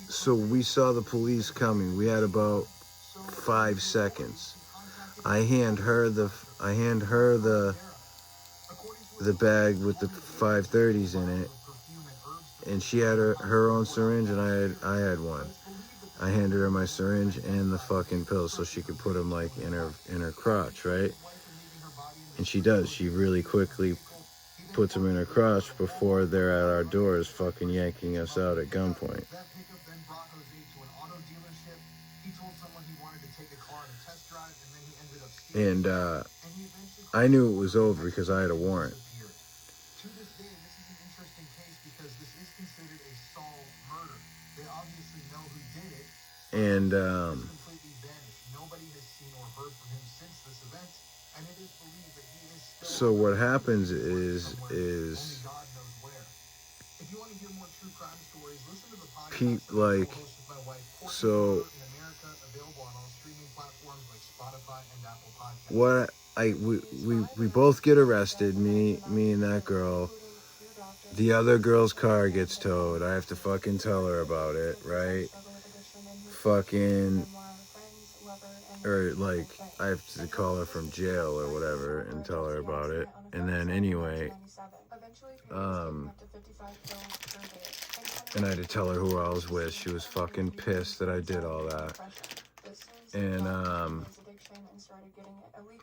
so we saw the police coming. We had about 5 seconds. I hand her the bag with the 530s in it, and she had her own syringe, and I had one. I handed her my syringe and the fucking pills so she could put them like in her crotch, right? And she does. She really quickly puts them in her crotch before they're at our doors, fucking yanking us out at gunpoint. And I knew it was over because I had a warrant. And so what happens is Pete, like, so what we both get arrested, me and that girl. The other girl's car gets towed. I have to fucking tell her about it, right? Fucking, or like, I have to call her from jail or whatever and tell her about it. And then anyway, and I had to tell her who I was with. She was fucking pissed that I did all that. And,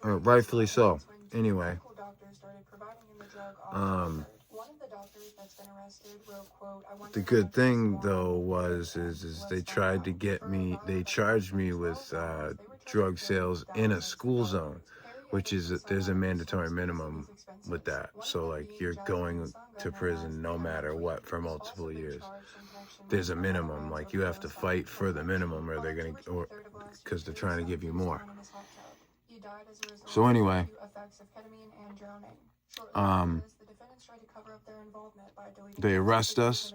rightfully so. Anyway, the good thing though was they tried to get me. They charged me with drug sales in a school zone, which is there's a mandatory minimum with that. So like you're going to prison no matter what for multiple years. There's a minimum. Like you have to fight for the minimum, or because they're trying to give you more. So anyway, they arrest us.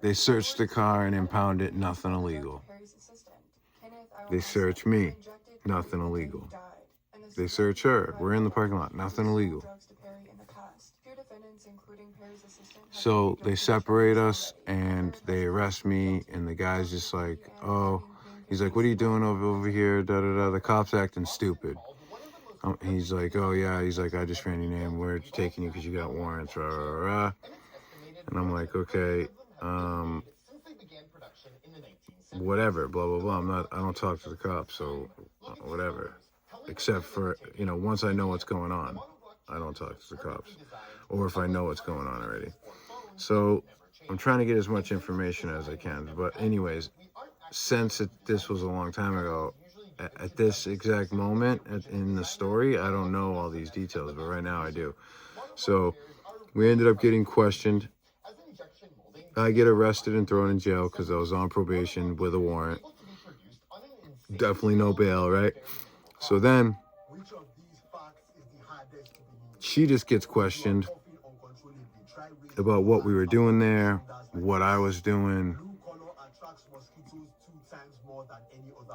They search the car and impound it. Nothing illegal. They search me, nothing illegal. They search her, we're in the parking lot, nothing illegal. So they separate us and they arrest me, and the guy's just like, oh, he's like, what are you doing over here? Da da da. The cop's acting stupid. He's like, oh yeah, he's like, I just ran your name. We're taking you because you got warrants. Rah, rah, rah. And I'm like, okay, whatever, blah blah blah. I don't talk to the cops, so whatever. Except for, once I know what's going on, I don't talk to the cops, or if I know what's going on already. So I'm trying to get as much information as I can. But anyways, since this was a long time ago, at this exact moment in the story, I don't know all these details, but right now I do. So we ended up getting questioned. I get arrested and thrown in jail because I was on probation with a warrant. Definitely no bail, right? So then she just gets questioned about what we were doing there, what I was doing.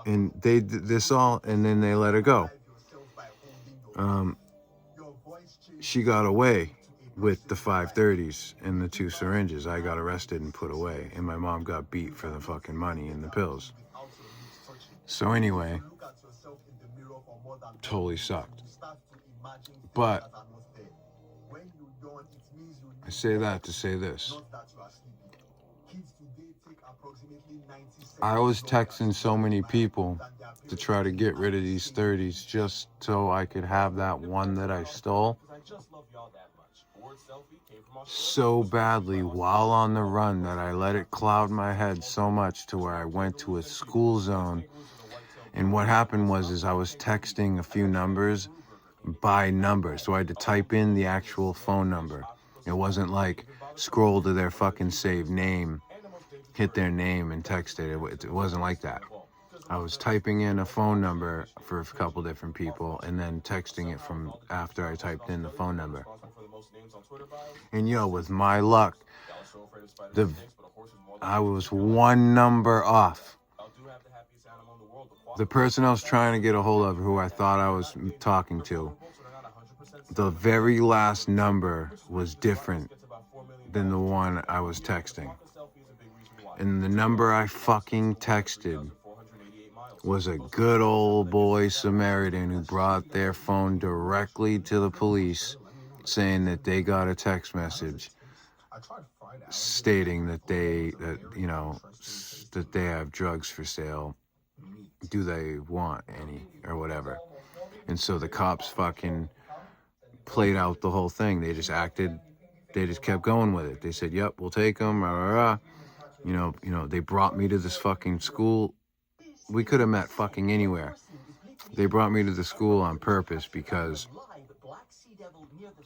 And they did this all, and then they let her go. She got away with the 530s and the 2 syringes. I got arrested and put away, and my mom got beat for the fucking money and the pills. So anyway, totally sucked. But I say that to say this. I was texting so many people to try to get rid of these 30s just so I could have that one that I stole so badly while on the run that I let it cloud my head so much to where I went to a school zone. And what happened was I was texting a few numbers by number, so I had to type in the actual phone number. It wasn't like scroll to their fucking saved name, hit their name and text it. It wasn't like that. I was typing in a phone number for a couple different people and then texting it from after I typed in the phone number. And with my luck, I was one number off. The person I was trying to get a hold of, who I thought I was talking to, the very last number was different than the one I was texting. And the number I fucking texted was a good old boy Samaritan who brought their phone directly to the police, saying that they got a text message stating that they have drugs for sale. Do they want any or whatever? And so the cops fucking played out the whole thing. They just kept going with it. They said, yep, we'll take them, rah, rah, rah. They brought me to this fucking school. We could have met fucking anywhere. They brought me to the school on purpose because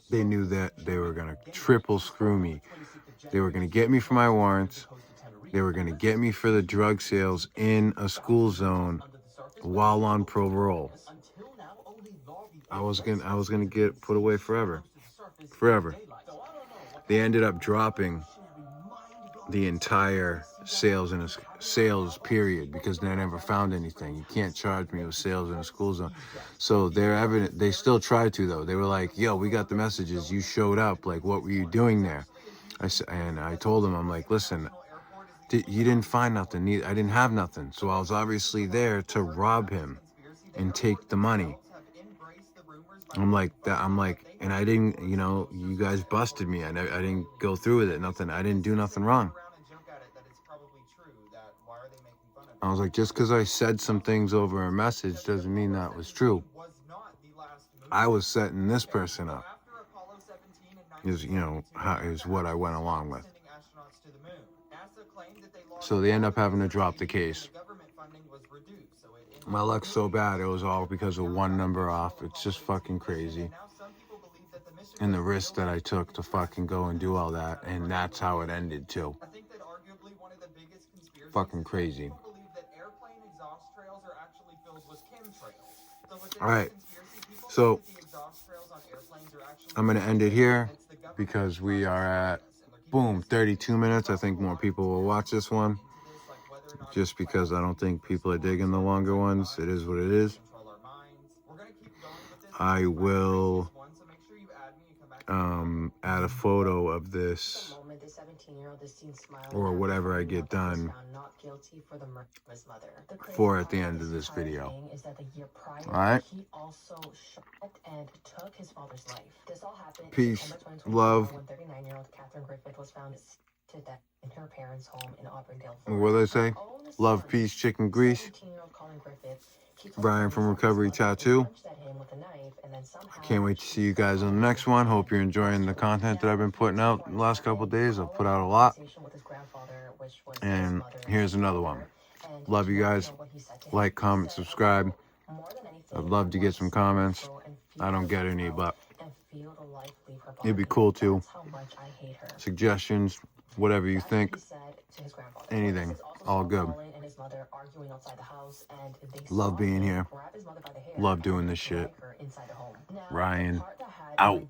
they knew that they were going to triple screw me. They were going to get me for my warrants. They were going to get me for the drug sales in a school zone while on parole. I was gonna get put away forever. They ended up dropping the entire sales period because they never found anything. You can't charge me with sales in a school zone. So they still tried to though. They were like, yo, we got the messages. You showed up. Like, what were you doing there? I told them, I'm like, listen, you didn't find nothing. I didn't have nothing. So I was obviously there to rob him and take the money. And I didn't, you guys busted me. I didn't go through with it. Nothing. I didn't do nothing wrong. I was like, just because I said some things over a message doesn't mean that was true. I was setting this person up. Is what I went along with. So they end up having to drop the case. My luck's so bad, it was all because of one number off. It's just fucking crazy. And the risk that I took to fucking go and do all that, and that's how it ended too. Fucking crazy. Alright, so I'm gonna end it here because we are at, boom, 32 minutes. I think more people will watch this one. just because I don't think people are digging the longer ones. It is what it is. I will add a photo of this or whatever I get done for at the end of this video. Alright? Peace, love. What do they say? Love, peace, chicken grease. Brian from Recovery Tattoo. I can't wait to see you guys on the next one. Hope you're enjoying the content that I've been putting out the last couple of days. I've put out a lot. And here's another one. Love you guys. Like, comment, subscribe. I'd love to get some comments. I don't get any, but it'd be cool too. Suggestions, whatever you think. Anything. All good. Love being here. Love doing this shit. Ryan out.